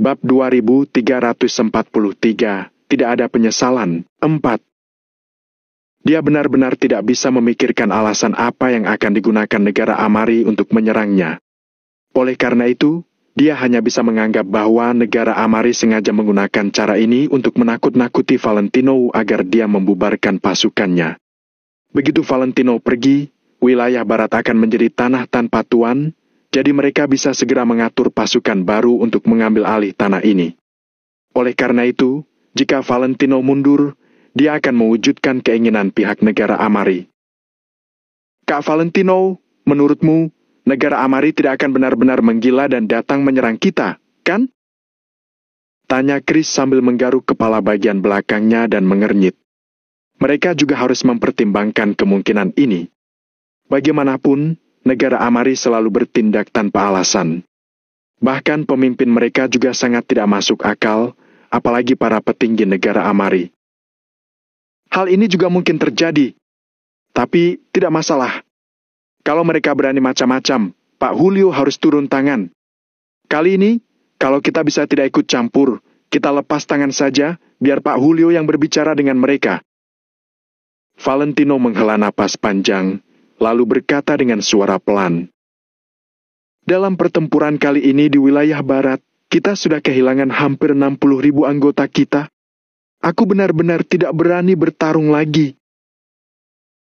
Bab 2343, tidak ada penyesalan. 4. Dia benar-benar tidak bisa memikirkan alasan apa yang akan digunakan negara Amari untuk menyerangnya. Oleh karena itu, dia hanya bisa menganggap bahwa negara Amari sengaja menggunakan cara ini untuk menakut-nakuti Valentino agar dia membubarkan pasukannya. Begitu Valentino pergi, wilayah barat akan menjadi tanah tanpa tuan, jadi mereka bisa segera mengatur pasukan baru untuk mengambil alih tanah ini. Oleh karena itu, jika Valentino mundur, dia akan mewujudkan keinginan pihak negara Amari. Kak Valentino, menurutmu, negara Amari tidak akan benar-benar menggila dan datang menyerang kita, kan? Tanya Chris sambil menggaruk kepala bagian belakangnya dan mengernyit. Mereka juga harus mempertimbangkan kemungkinan ini. Bagaimanapun, negara Amari selalu bertindak tanpa alasan. Bahkan pemimpin mereka juga sangat tidak masuk akal, apalagi para petinggi negara Amari. Hal ini juga mungkin terjadi, tapi tidak masalah. Kalau mereka berani macam-macam, Pak Julio harus turun tangan. Kali ini, kalau kita bisa tidak ikut campur, kita lepas tangan saja, biar Pak Julio yang berbicara dengan mereka. Valentino menghela napas panjang, lalu berkata dengan suara pelan. Dalam pertempuran kali ini di wilayah barat, kita sudah kehilangan hampir 60.000 anggota kita. Aku benar-benar tidak berani bertarung lagi.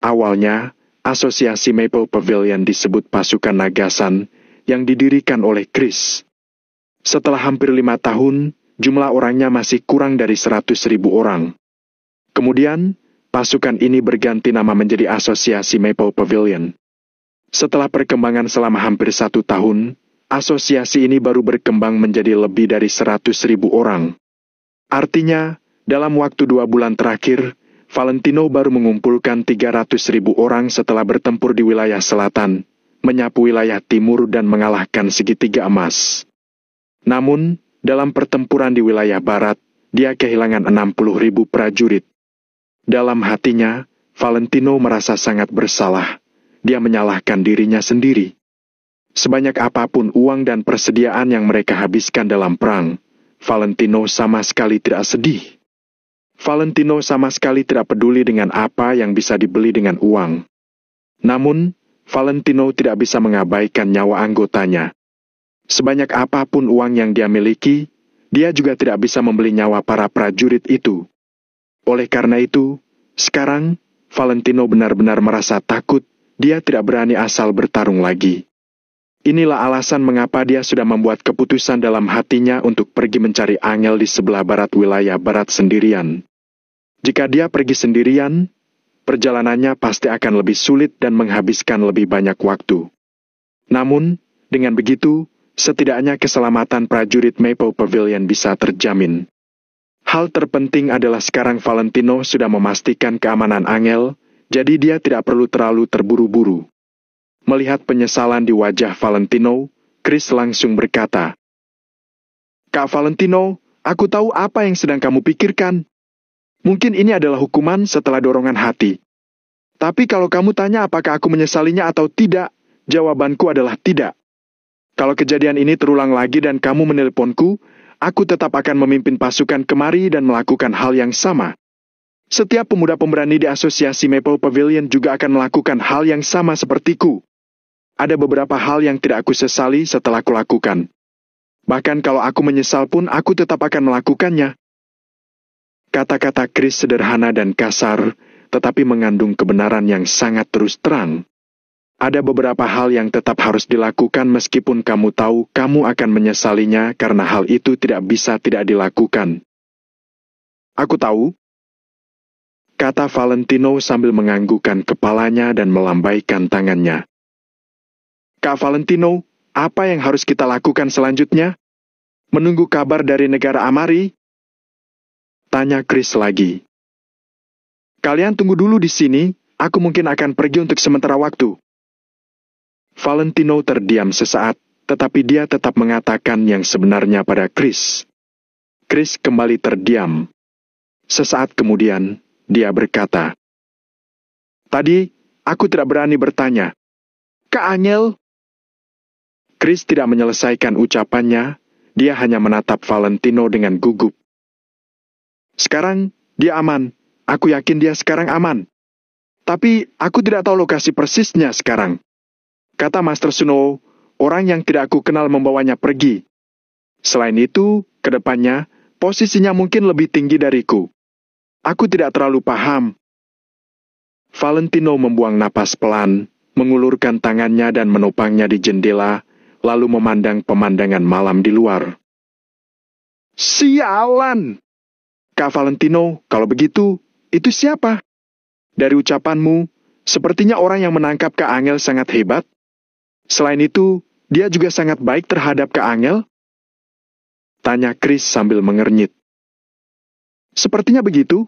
Awalnya, Asosiasi Maple Pavilion disebut pasukan Nagasan yang didirikan oleh Chris. Setelah hampir 5 tahun, jumlah orangnya masih kurang dari 100.000 orang. Kemudian, pasukan ini berganti nama menjadi Asosiasi Maple Pavilion. Setelah perkembangan selama hampir 1 tahun, asosiasi ini baru berkembang menjadi lebih dari 100.000 orang. Artinya, dalam waktu 2 bulan terakhir, Valentino baru mengumpulkan 300.000 orang setelah bertempur di wilayah selatan, menyapu wilayah timur dan mengalahkan segitiga emas. Namun, dalam pertempuran di wilayah barat, dia kehilangan 60.000 prajurit. Dalam hatinya, Valentino merasa sangat bersalah. Dia menyalahkan dirinya sendiri. Sebanyak apapun uang dan persediaan yang mereka habiskan dalam perang, Valentino sama sekali tidak sedih. Valentino sama sekali tidak peduli dengan apa yang bisa dibeli dengan uang. Namun, Valentino tidak bisa mengabaikan nyawa anggotanya. Sebanyak apapun uang yang dia miliki, dia juga tidak bisa membeli nyawa para prajurit itu. Oleh karena itu, sekarang, Valentino benar-benar merasa takut, dia tidak berani asal bertarung lagi. Inilah alasan mengapa dia sudah membuat keputusan dalam hatinya untuk pergi mencari Angel di sebelah barat wilayah barat sendirian. Jika dia pergi sendirian, perjalanannya pasti akan lebih sulit dan menghabiskan lebih banyak waktu. Namun, dengan begitu, setidaknya keselamatan prajurit Maple Pavilion bisa terjamin. Hal terpenting adalah sekarang Valentino sudah memastikan keamanan Angel, jadi dia tidak perlu terlalu terburu-buru. Melihat penyesalan di wajah Valentino, Chris langsung berkata, "Kak Valentino, aku tahu apa yang sedang kamu pikirkan. Mungkin ini adalah hukuman setelah dorongan hati. Tapi kalau kamu tanya apakah aku menyesalinya atau tidak, jawabanku adalah tidak. Kalau kejadian ini terulang lagi dan kamu menelponku, aku tetap akan memimpin pasukan kemari dan melakukan hal yang sama. Setiap pemuda pemberani di Asosiasi Maple Pavilion juga akan melakukan hal yang sama sepertiku. Ada beberapa hal yang tidak aku sesali setelah kulakukan. Bahkan kalau aku menyesal pun aku tetap akan melakukannya." Kata-kata Chris sederhana dan kasar, tetapi mengandung kebenaran yang sangat terus terang. Ada beberapa hal yang tetap harus dilakukan meskipun kamu tahu kamu akan menyesalinya karena hal itu tidak bisa tidak dilakukan. "Aku tahu," kata Valentino sambil menganggukkan kepalanya dan melambaikan tangannya. "Kak Valentino, apa yang harus kita lakukan selanjutnya? Menunggu kabar dari negara Amari?" Tanya Chris lagi. "Kalian tunggu dulu di sini, aku mungkin akan pergi untuk sementara waktu." Valentino terdiam sesaat, tetapi dia tetap mengatakan yang sebenarnya pada Chris. Chris kembali terdiam. Sesaat kemudian, dia berkata, "Tadi, aku tidak berani bertanya. Kak Angel?" Chris tidak menyelesaikan ucapannya, dia hanya menatap Valentino dengan gugup. Sekarang, dia aman. Aku yakin dia sekarang aman. Tapi, aku tidak tahu lokasi persisnya sekarang. Kata Master Snow, orang yang tidak aku kenal membawanya pergi. Selain itu, ke depannya, posisinya mungkin lebih tinggi dariku. Aku tidak terlalu paham. Valentino membuang napas pelan, mengulurkan tangannya dan menopangnya di jendela, lalu memandang pemandangan malam di luar. Sialan! Kak Valentino, kalau begitu, itu siapa? Dari ucapanmu, sepertinya orang yang menangkap Kak Angel sangat hebat. Selain itu, dia juga sangat baik terhadap Kak Angel? Tanya Chris sambil mengernyit. Sepertinya begitu.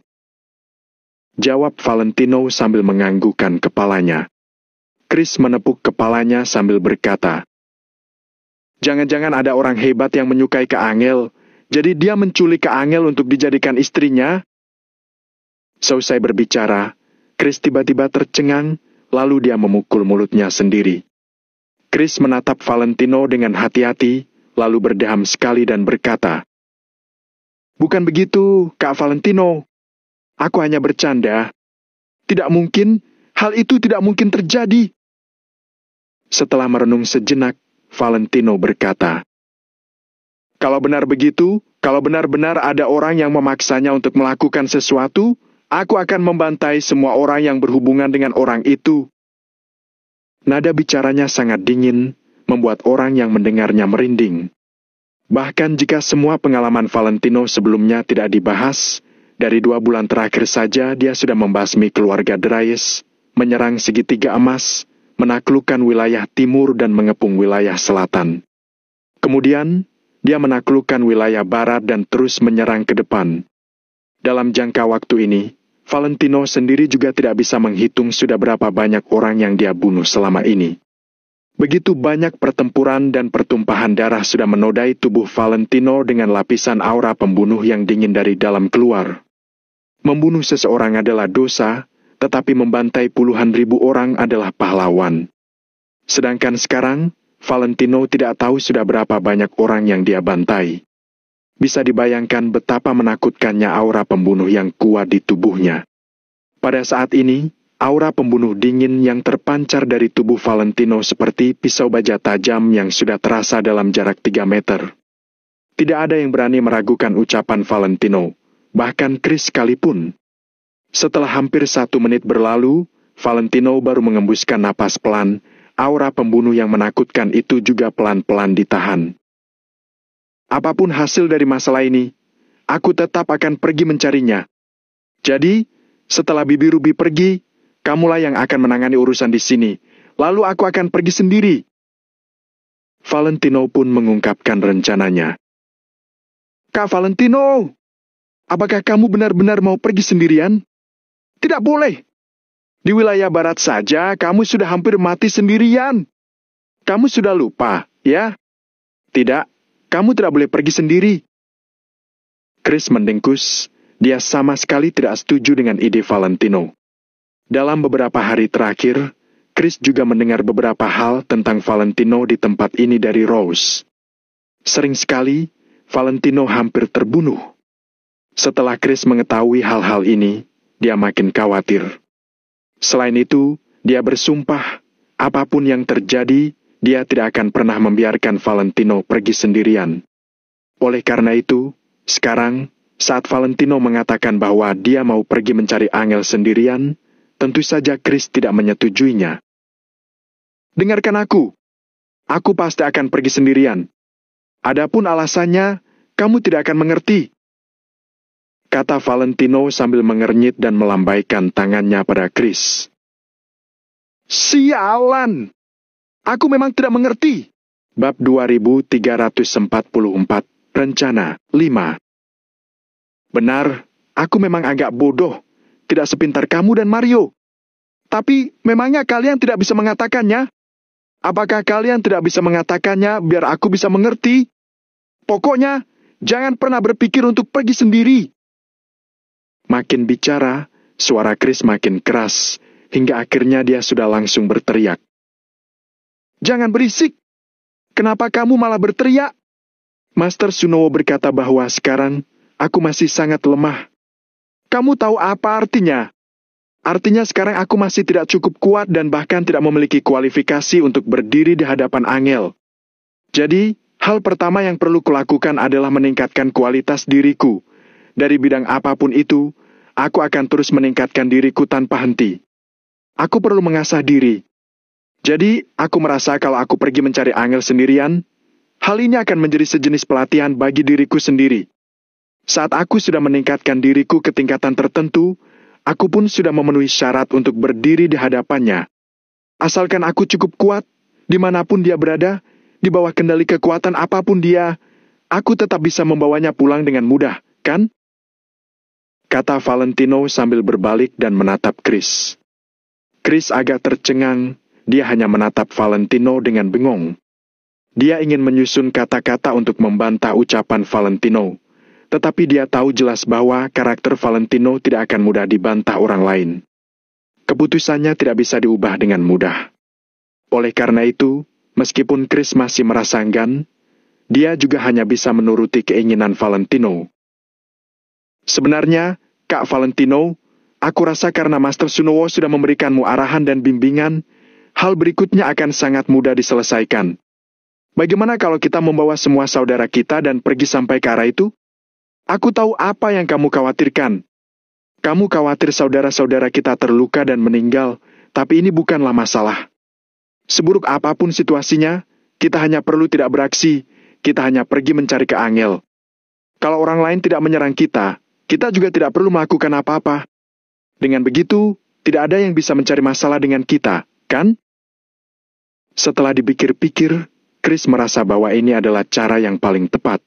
Jawab Valentino sambil menganggukkan kepalanya. Chris menepuk kepalanya sambil berkata, jangan-jangan ada orang hebat yang menyukai Kak Angel, jadi dia menculik Kak Angel untuk dijadikan istrinya? Selesai berbicara, Chris tiba-tiba tercengang, lalu dia memukul mulutnya sendiri. Chris menatap Valentino dengan hati-hati, lalu berdeham sekali dan berkata, bukan begitu, Kak Valentino. Aku hanya bercanda. Tidak mungkin, hal itu tidak mungkin terjadi. Setelah merenung sejenak, Valentino berkata, kalau benar begitu, kalau benar-benar ada orang yang memaksanya untuk melakukan sesuatu, aku akan membantai semua orang yang berhubungan dengan orang itu. Nada bicaranya sangat dingin, membuat orang yang mendengarnya merinding. Bahkan jika semua pengalaman Valentino sebelumnya tidak dibahas, dari 2 bulan terakhir saja dia sudah membasmi keluarga Dries, menyerang segitiga emas, menaklukkan wilayah timur dan mengepung wilayah selatan. Kemudian, dia menaklukkan wilayah barat dan terus menyerang ke depan. Dalam jangka waktu ini, Valentino sendiri juga tidak bisa menghitung sudah berapa banyak orang yang dia bunuh selama ini. Begitu banyak pertempuran dan pertumpahan darah sudah menodai tubuh Valentino dengan lapisan aura pembunuh yang dingin dari dalam keluar. Membunuh seseorang adalah dosa, tetapi membantai puluhan ribu orang adalah pahlawan. Sedangkan sekarang, Valentino tidak tahu sudah berapa banyak orang yang dia bantai. Bisa dibayangkan betapa menakutkannya aura pembunuh yang kuat di tubuhnya. Pada saat ini, aura pembunuh dingin yang terpancar dari tubuh Valentino seperti pisau baja tajam yang sudah terasa dalam jarak 3 meter. Tidak ada yang berani meragukan ucapan Valentino, bahkan Chris sekalipun. Setelah hampir 1 menit berlalu, Valentino baru mengembuskan napas pelan, aura pembunuh yang menakutkan itu juga pelan-pelan ditahan. Apapun hasil dari masalah ini, aku tetap akan pergi mencarinya. Jadi, setelah Bibi Ruby pergi, kamulah yang akan menangani urusan di sini, lalu aku akan pergi sendiri. Valentino pun mengungkapkan rencananya. Kak Valentino, apakah kamu benar-benar mau pergi sendirian? Tidak boleh. Di wilayah barat saja kamu sudah hampir mati sendirian. Kamu sudah lupa, ya? Tidak, kamu tidak boleh pergi sendiri. Chris mendengkus, dia sama sekali tidak setuju dengan ide Valentino. Dalam beberapa hari terakhir, Chris juga mendengar beberapa hal tentang Valentino di tempat ini dari Rose. Sering sekali, Valentino hampir terbunuh. Setelah Chris mengetahui hal-hal ini, dia makin khawatir. Selain itu, dia bersumpah, apapun yang terjadi, dia tidak akan pernah membiarkan Valentino pergi sendirian. Oleh karena itu, sekarang, saat Valentino mengatakan bahwa dia mau pergi mencari Angel sendirian, tentu saja Chris tidak menyetujuinya. Dengarkan aku pasti akan pergi sendirian. Adapun alasannya, kamu tidak akan mengerti. Kata Valentino sambil mengernyit dan melambaikan tangannya pada Chris. Sialan! Aku memang tidak mengerti. Bab 2344, Rencana 5. Benar, aku memang agak bodoh. Tidak sepintar kamu dan Mario. Tapi, memangnya kalian tidak bisa mengatakannya? Apakah kalian tidak bisa mengatakannya biar aku bisa mengerti? Pokoknya, jangan pernah berpikir untuk pergi sendiri. Makin bicara, suara Chris makin keras, hingga akhirnya dia sudah langsung berteriak. Jangan berisik. Kenapa kamu malah berteriak? Master Sunowo berkata bahwa sekarang aku masih sangat lemah. Kamu tahu apa artinya? Artinya sekarang aku masih tidak cukup kuat dan bahkan tidak memiliki kualifikasi untuk berdiri di hadapan Angel. Jadi, hal pertama yang perlu kulakukan adalah meningkatkan kualitas diriku. Dari bidang apapun itu, aku akan terus meningkatkan diriku tanpa henti. Aku perlu mengasah diri. Jadi, aku merasa kalau aku pergi mencari Angel sendirian, hal ini akan menjadi sejenis pelatihan bagi diriku sendiri. Saat aku sudah meningkatkan diriku ke tingkatan tertentu, aku pun sudah memenuhi syarat untuk berdiri di hadapannya. Asalkan aku cukup kuat, dimanapun dia berada, di bawah kendali kekuatan apapun dia, aku tetap bisa membawanya pulang dengan mudah, kan? Kata Valentino sambil berbalik dan menatap Chris. Chris agak tercengang, dia hanya menatap Valentino dengan bengong. Dia ingin menyusun kata-kata untuk membantah ucapan Valentino, tetapi dia tahu jelas bahwa karakter Valentino tidak akan mudah dibantah orang lain. Keputusannya tidak bisa diubah dengan mudah. Oleh karena itu, meskipun Chris masih merasa enggan, dia juga hanya bisa menuruti keinginan Valentino. Sebenarnya, Kak Valentino, aku rasa karena Master Sunowo sudah memberikanmu arahan dan bimbingan, hal berikutnya akan sangat mudah diselesaikan. Bagaimana kalau kita membawa semua saudara kita dan pergi sampai ke arah itu? Aku tahu apa yang kamu khawatirkan. Kamu khawatir saudara-saudara kita terluka dan meninggal, tapi ini bukanlah masalah. Seburuk apapun situasinya, kita hanya perlu tidak beraksi, kita hanya pergi mencari ke Angel. Kalau orang lain tidak menyerang kita juga tidak perlu melakukan apa-apa. Dengan begitu, tidak ada yang bisa mencari masalah dengan kita, kan? Setelah dipikir-pikir, Chris merasa bahwa ini adalah cara yang paling tepat.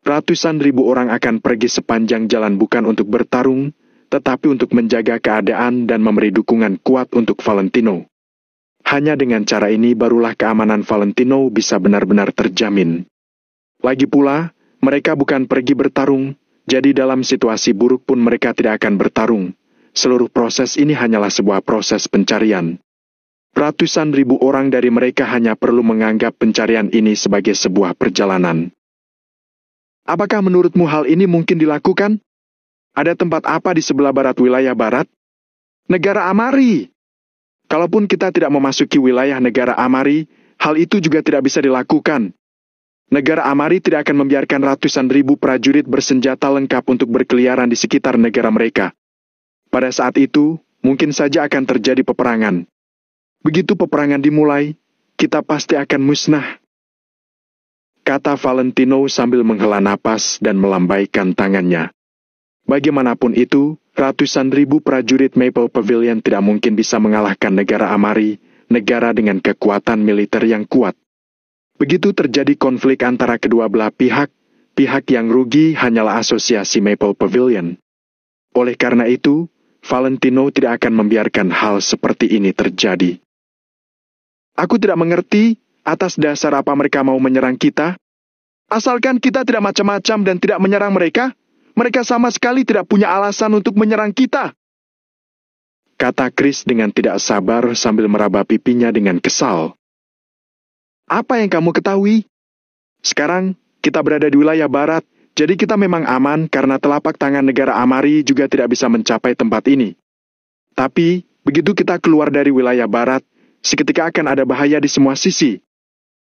Ratusan ribu orang akan pergi sepanjang jalan bukan untuk bertarung, tetapi untuk menjaga keadaan dan memberi dukungan kuat untuk Valentino. Hanya dengan cara ini barulah keamanan Valentino bisa benar-benar terjamin. Lagi pula, mereka bukan pergi bertarung, jadi dalam situasi buruk pun mereka tidak akan bertarung. Seluruh proses ini hanyalah sebuah proses pencarian. Ratusan ribu orang dari mereka hanya perlu menganggap pencarian ini sebagai sebuah perjalanan. Apakah menurutmu hal ini mungkin dilakukan? Ada tempat apa di sebelah barat wilayah barat? Negara Amari. Kalaupun kita tidak memasuki wilayah negara Amari, hal itu juga tidak bisa dilakukan. Negara Amari tidak akan membiarkan ratusan ribu prajurit bersenjata lengkap untuk berkeliaran di sekitar negara mereka. Pada saat itu, mungkin saja akan terjadi peperangan. Begitu peperangan dimulai, kita pasti akan musnah. Kata Valentino sambil menghela napas dan melambaikan tangannya. Bagaimanapun itu, ratusan ribu prajurit Maple Pavilion tidak mungkin bisa mengalahkan negara Amari, negara dengan kekuatan militer yang kuat. Begitu terjadi konflik antara kedua belah pihak yang rugi hanyalah asosiasi Maple Pavilion. Oleh karena itu, Valentino tidak akan membiarkan hal seperti ini terjadi. Aku tidak mengerti atas dasar apa mereka mau menyerang kita. Asalkan kita tidak macam-macam dan tidak menyerang mereka, mereka sama sekali tidak punya alasan untuk menyerang kita. Kata Chris dengan tidak sabar sambil meraba pipinya dengan kesal. Apa yang kamu ketahui? Sekarang, kita berada di wilayah barat, jadi kita memang aman karena telapak tangan negara Amari juga tidak bisa mencapai tempat ini. Tapi, begitu kita keluar dari wilayah barat, seketika akan ada bahaya di semua sisi.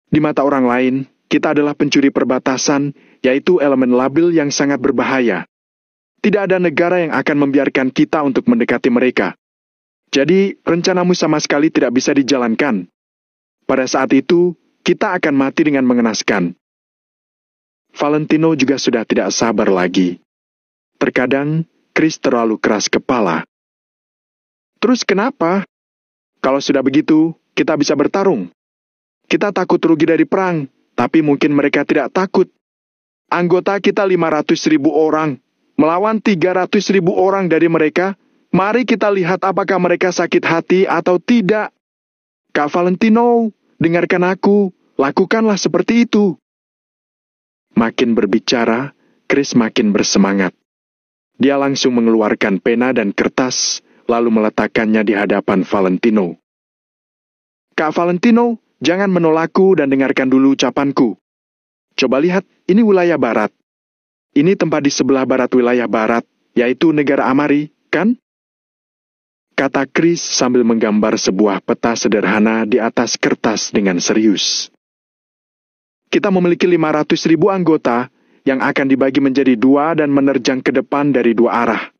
Di mata orang lain, kita adalah pencuri perbatasan, yaitu elemen labil yang sangat berbahaya. Tidak ada negara yang akan membiarkan kita untuk mendekati mereka. Jadi, rencanamu sama sekali tidak bisa dijalankan. Pada saat itu, kita akan mati dengan mengenaskan. Valentino juga sudah tidak sabar lagi. Terkadang, Chris terlalu keras kepala. Terus kenapa? Kalau sudah begitu, kita bisa bertarung. Kita takut rugi dari perang, tapi mungkin mereka tidak takut. Anggota kita 500.000 orang, melawan 300.000 orang dari mereka. Mari kita lihat apakah mereka sakit hati atau tidak. Kak Valentino, dengarkan aku, lakukanlah seperti itu. Makin berbicara, Chris makin bersemangat. Dia langsung mengeluarkan pena dan kertas, lalu meletakkannya di hadapan Valentino. Kak Valentino, jangan menolakku dan dengarkan dulu ucapanku. Coba lihat, ini wilayah barat. Ini tempat di sebelah barat wilayah barat, yaitu negara Amari, kan? Kata Chris sambil menggambar sebuah peta sederhana di atas kertas dengan serius. Kita memiliki 500.000 anggota yang akan dibagi menjadi 2 dan menerjang ke depan dari 2 arah.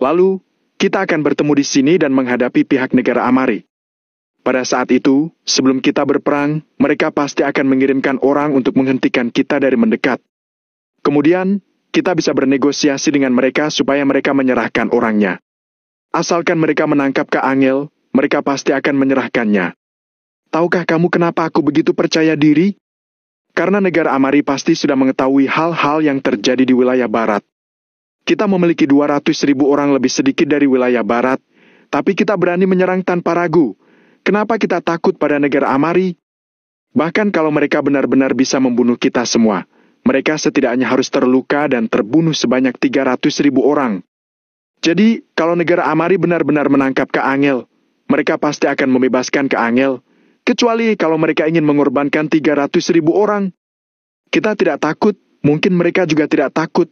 Lalu, kita akan bertemu di sini dan menghadapi pihak negara Amari. Pada saat itu, sebelum kita berperang, mereka pasti akan mengirimkan orang untuk menghentikan kita dari mendekat. Kemudian, kita bisa bernegosiasi dengan mereka supaya mereka menyerahkan orangnya. Asalkan mereka menangkap Kak Angel, mereka pasti akan menyerahkannya. Tahukah kamu kenapa aku begitu percaya diri? Karena negara Amari pasti sudah mengetahui hal-hal yang terjadi di wilayah barat. Kita memiliki 200.000 orang lebih sedikit dari wilayah barat, tapi kita berani menyerang tanpa ragu. Kenapa kita takut pada negara Amari? Bahkan kalau mereka benar-benar bisa membunuh kita semua, mereka setidaknya harus terluka dan terbunuh sebanyak 300.000 orang. Jadi, kalau negara Amari benar-benar menangkap Kak Angel, mereka pasti akan membebaskan Kak Angel, kecuali kalau mereka ingin mengorbankan 300.000 orang. Kita tidak takut, mungkin mereka juga tidak takut.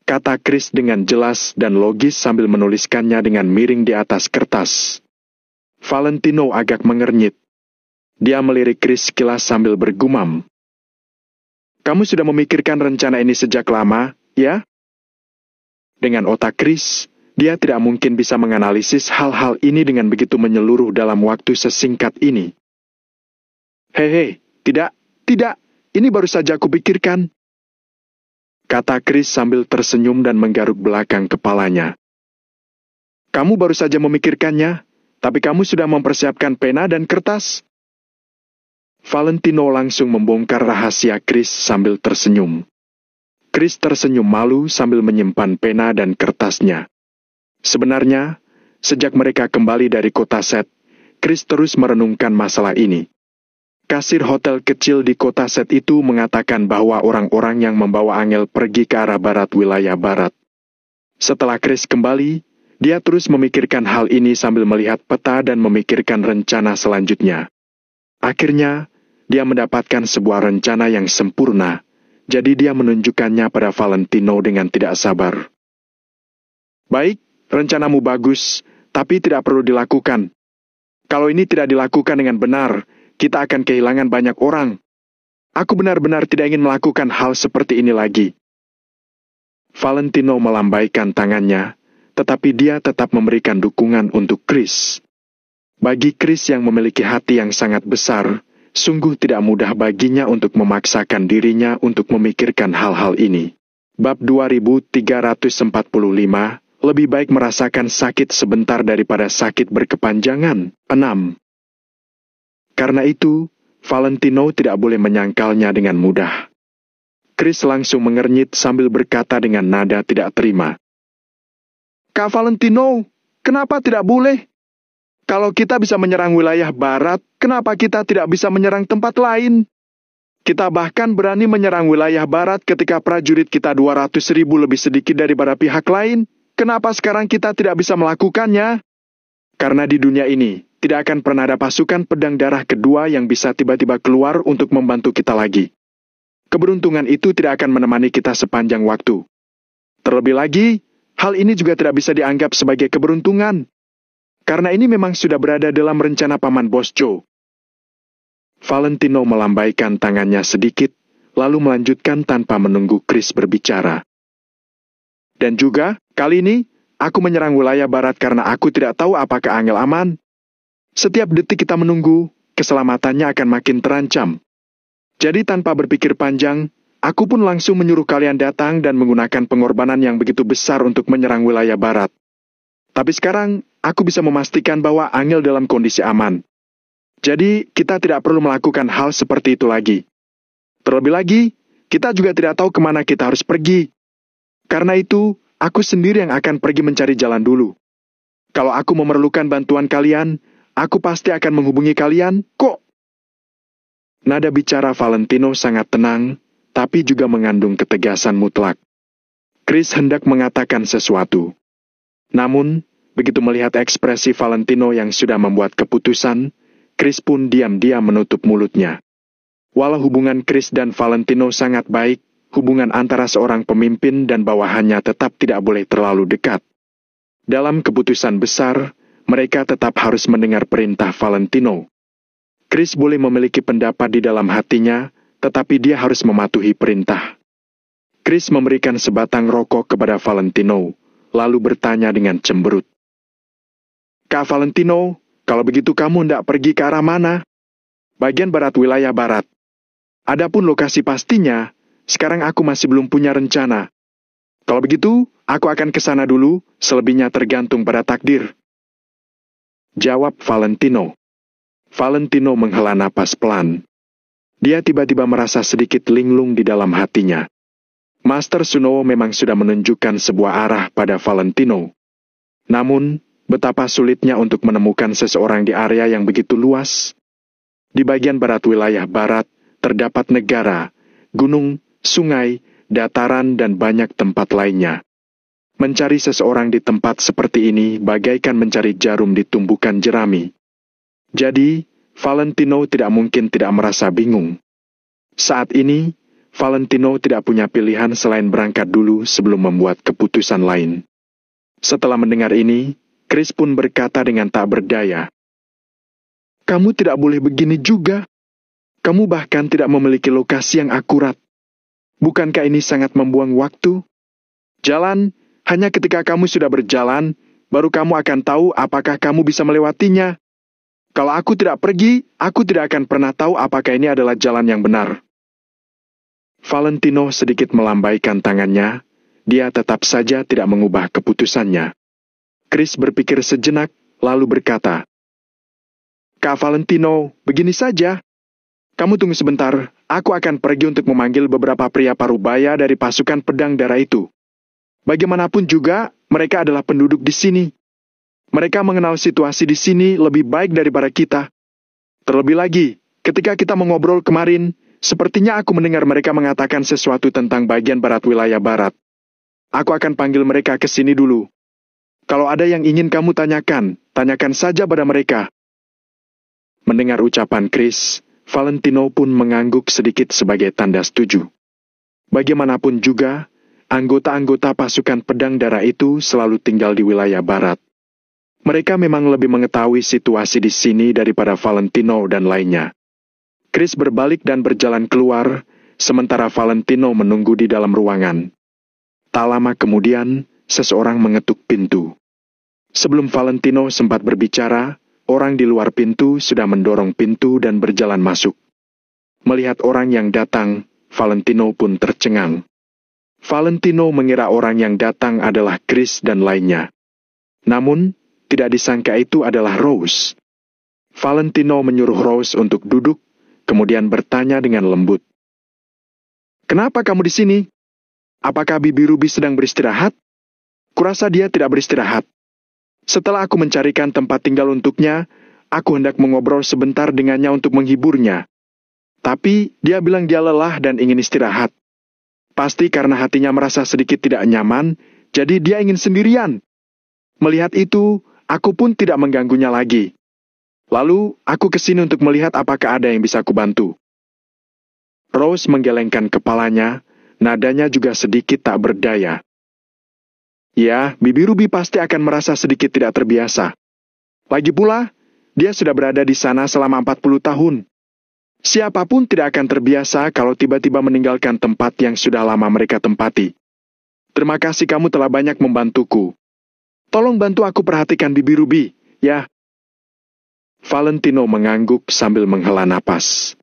Kata Chris dengan jelas dan logis sambil menuliskannya dengan miring di atas kertas. Valentino agak mengernyit. Dia melirik Chris sekilas sambil bergumam. Kamu sudah memikirkan rencana ini sejak lama, ya? Dengan otak Chris, dia tidak mungkin bisa menganalisis hal-hal ini dengan begitu menyeluruh dalam waktu sesingkat ini. Hei, tidak, ini baru saja aku pikirkan. Kata Chris sambil tersenyum dan menggaruk belakang kepalanya. Kamu baru saja memikirkannya? Tapi kamu sudah mempersiapkan pena dan kertas? Valentino langsung membongkar rahasia Chris sambil tersenyum. Chris tersenyum malu sambil menyimpan pena dan kertasnya. Sebenarnya, sejak mereka kembali dari kota Set, Chris terus merenungkan masalah ini. Kasir hotel kecil di kota Set itu mengatakan bahwa orang-orang yang membawa Angel pergi ke arah barat wilayah barat. Setelah Chris kembali, dia terus memikirkan hal ini sambil melihat peta dan memikirkan rencana selanjutnya. Akhirnya, dia mendapatkan sebuah rencana yang sempurna, jadi dia menunjukkannya pada Valentino dengan tidak sabar. Baik, rencanamu bagus, tapi tidak perlu dilakukan. Kalau ini tidak dilakukan dengan benar, kita akan kehilangan banyak orang. Aku benar-benar tidak ingin melakukan hal seperti ini lagi. Valentino melambaikan tangannya, tetapi dia tetap memberikan dukungan untuk Chris. Bagi Chris yang memiliki hati yang sangat besar, sungguh tidak mudah baginya untuk memaksakan dirinya untuk memikirkan hal-hal ini. Bab 2345, lebih baik merasakan sakit sebentar daripada sakit berkepanjangan. 6. Karena itu, Valentino tidak boleh menyangkalnya dengan mudah. Chris langsung mengernyit sambil berkata dengan nada tidak terima. Kak Valentino, kenapa tidak boleh? Kalau kita bisa menyerang wilayah barat, kenapa kita tidak bisa menyerang tempat lain? Kita bahkan berani menyerang wilayah barat ketika prajurit kita 200.000 lebih sedikit daripada pihak lain. Kenapa sekarang kita tidak bisa melakukannya? Karena di dunia ini, tidak akan pernah ada pasukan pedang darah kedua yang bisa tiba-tiba keluar untuk membantu kita lagi. Keberuntungan itu tidak akan menemani kita sepanjang waktu. Terlebih lagi, hal ini juga tidak bisa dianggap sebagai keberuntungan. Karena ini memang sudah berada dalam rencana Paman Bosco. Valentino melambaikan tangannya sedikit, lalu melanjutkan tanpa menunggu Chris berbicara. Dan juga, kali ini, aku menyerang wilayah barat karena aku tidak tahu apakah Angel aman. Setiap detik kita menunggu, keselamatannya akan makin terancam. Jadi tanpa berpikir panjang, aku pun langsung menyuruh kalian datang dan menggunakan pengorbanan yang begitu besar untuk menyerang wilayah barat. Tapi sekarang, aku bisa memastikan bahwa Angel dalam kondisi aman. Jadi, kita tidak perlu melakukan hal seperti itu lagi. Terlebih lagi, kita juga tidak tahu kemana kita harus pergi. Karena itu, aku sendiri yang akan pergi mencari jalan dulu. Kalau aku memerlukan bantuan kalian, aku pasti akan menghubungi kalian, kok. Nada bicara Valentino sangat tenang, tapi juga mengandung ketegasan mutlak. Chris hendak mengatakan sesuatu. Namun, begitu melihat ekspresi Valentino yang sudah membuat keputusan, Chris pun diam-diam menutup mulutnya. Walau hubungan Chris dan Valentino sangat baik, hubungan antara seorang pemimpin dan bawahannya tetap tidak boleh terlalu dekat. Dalam keputusan besar, mereka tetap harus mendengar perintah Valentino. Chris boleh memiliki pendapat di dalam hatinya, tetapi dia harus mematuhi perintah. Chris memberikan sebatang rokok kepada Valentino, lalu bertanya dengan cemberut. "Kak Valentino, kalau begitu kamu hendak pergi ke arah mana?" "Bagian barat wilayah barat. Adapun lokasi pastinya, sekarang aku masih belum punya rencana. Kalau begitu, aku akan ke sana dulu, selebihnya tergantung pada takdir," jawab Valentino. Valentino menghela napas pelan. Dia tiba-tiba merasa sedikit linglung di dalam hatinya. Master Sunowo memang sudah menunjukkan sebuah arah pada Valentino. Namun, betapa sulitnya untuk menemukan seseorang di area yang begitu luas. Di bagian barat wilayah barat, terdapat negara, gunung, sungai, dataran, dan banyak tempat lainnya. Mencari seseorang di tempat seperti ini bagaikan mencari jarum di tumbukan jerami. Jadi, Valentino tidak mungkin tidak merasa bingung. Saat ini, Valentino tidak punya pilihan selain berangkat dulu sebelum membuat keputusan lain. Setelah mendengar ini, Chris pun berkata dengan tak berdaya, "Kamu tidak boleh begini juga. Kamu bahkan tidak memiliki lokasi yang akurat. Bukankah ini sangat membuang waktu? Jalan, hanya ketika kamu sudah berjalan, baru kamu akan tahu apakah kamu bisa melewatinya. Kalau aku tidak pergi, aku tidak akan pernah tahu apakah ini adalah jalan yang benar." Valentino sedikit melambaikan tangannya, dia tetap saja tidak mengubah keputusannya. Chris berpikir sejenak, lalu berkata, "Kak Valentino, begini saja. Kamu tunggu sebentar, aku akan pergi untuk memanggil beberapa pria parubaya dari pasukan pedang darah itu. Bagaimanapun juga, mereka adalah penduduk di sini. Mereka mengenal situasi di sini lebih baik daripada kita. Terlebih lagi, ketika kita mengobrol kemarin, sepertinya aku mendengar mereka mengatakan sesuatu tentang bagian barat wilayah barat. Aku akan panggil mereka ke sini dulu. Kalau ada yang ingin kamu tanyakan, tanyakan saja pada mereka." Mendengar ucapan Chris, Valentino pun mengangguk sedikit sebagai tanda setuju. Bagaimanapun juga, anggota-anggota pasukan pedang darah itu selalu tinggal di wilayah barat. Mereka memang lebih mengetahui situasi di sini daripada Valentino dan lainnya. Chris berbalik dan berjalan keluar, sementara Valentino menunggu di dalam ruangan. Tak lama kemudian, seseorang mengetuk pintu. Sebelum Valentino sempat berbicara, orang di luar pintu sudah mendorong pintu dan berjalan masuk. Melihat orang yang datang, Valentino pun tercengang. Valentino mengira orang yang datang adalah Chris dan lainnya. Namun, tidak disangka itu adalah Rose. Valentino menyuruh Rose untuk duduk, kemudian bertanya dengan lembut, "Kenapa kamu di sini? Apakah Bibi Ruby sedang beristirahat?" "Kurasa dia tidak beristirahat. Setelah aku mencarikan tempat tinggal untuknya, aku hendak mengobrol sebentar dengannya untuk menghiburnya. Tapi dia bilang dia lelah dan ingin istirahat. Pasti karena hatinya merasa sedikit tidak nyaman, jadi dia ingin sendirian. Melihat itu, aku pun tidak mengganggunya lagi. Lalu, aku kesini untuk melihat apakah ada yang bisa kubantu." Rose menggelengkan kepalanya, nadanya juga sedikit tak berdaya. "Ya, Bibi Ruby pasti akan merasa sedikit tidak terbiasa. Lagi pula, dia sudah berada di sana selama 40 tahun. Siapapun tidak akan terbiasa kalau tiba-tiba meninggalkan tempat yang sudah lama mereka tempati. Terima kasih kamu telah banyak membantuku. Tolong bantu aku perhatikan Bibi Ruby, ya." Valentino mengangguk sambil menghela napas.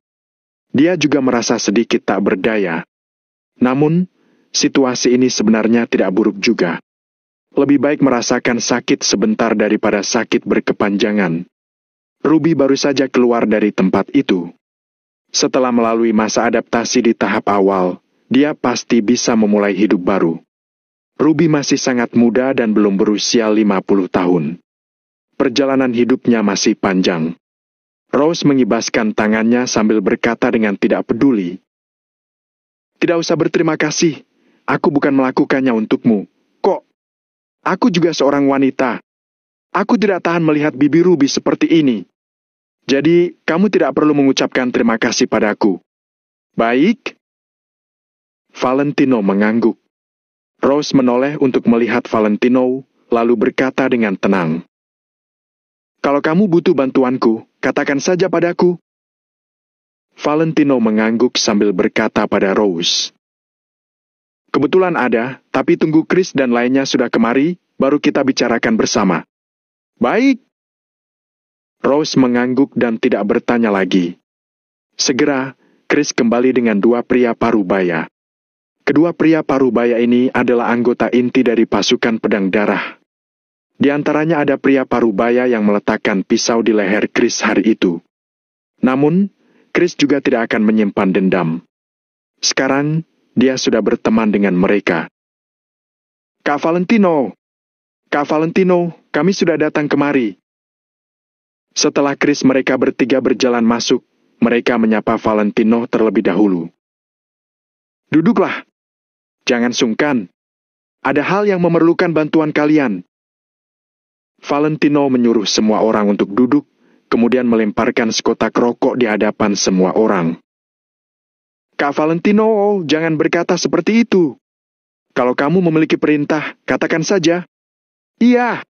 Dia juga merasa sedikit tak berdaya. Namun, situasi ini sebenarnya tidak buruk juga. Lebih baik merasakan sakit sebentar daripada sakit berkepanjangan. Ruby baru saja keluar dari tempat itu. Setelah melalui masa adaptasi di tahap awal, dia pasti bisa memulai hidup baru. Ruby masih sangat muda dan belum berusia 50 tahun. Perjalanan hidupnya masih panjang. Rose mengibaskan tangannya sambil berkata dengan tidak peduli, "Tidak usah berterima kasih. Aku bukan melakukannya untukmu. Kok? Aku juga seorang wanita. Aku tidak tahan melihat Bibi Ruby seperti ini. Jadi, kamu tidak perlu mengucapkan terima kasih padaku. Baik. Valentino mengangguk. Rose menoleh untuk melihat Valentino, lalu berkata dengan tenang. Kalau kamu butuh bantuanku, katakan saja padaku. Valentino mengangguk sambil berkata pada Rose. Kebetulan ada, tapi tunggu Chris dan lainnya sudah kemari, baru kita bicarakan bersama. Baik. Rose mengangguk dan tidak bertanya lagi. Segera, Chris kembali dengan dua pria parubaya. Kedua pria parubaya ini adalah anggota inti dari pasukan pedang darah. Di antaranya ada pria parubaya yang meletakkan pisau di leher Chris hari itu. Namun, Chris juga tidak akan menyimpan dendam. Sekarang, dia sudah berteman dengan mereka. Kak Valentino, kami sudah datang kemari. Setelah Chris mereka bertiga berjalan masuk, mereka menyapa Valentino terlebih dahulu. Duduklah. Jangan sungkan. Ada hal yang memerlukan bantuan kalian. Valentino menyuruh semua orang untuk duduk, kemudian melemparkan sekotak rokok di hadapan semua orang. Kak Valentino, jangan berkata seperti itu. Kalau kamu memiliki perintah, katakan saja. Iya.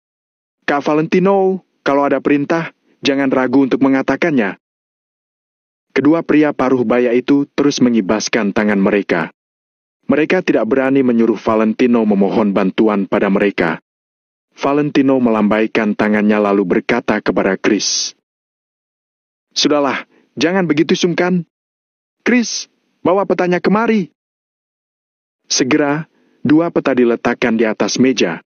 Kak Valentino, kalau ada perintah, jangan ragu untuk mengatakannya. Kedua pria paruh baya itu terus mengibaskan tangan mereka. Mereka tidak berani menyuruh Valentino memohon bantuan pada mereka. Valentino melambaikan tangannya lalu berkata kepada Chris. Sudahlah, jangan begitu sungkan. Chris, bawa petanya kemari. Segera, dua peta diletakkan di atas meja.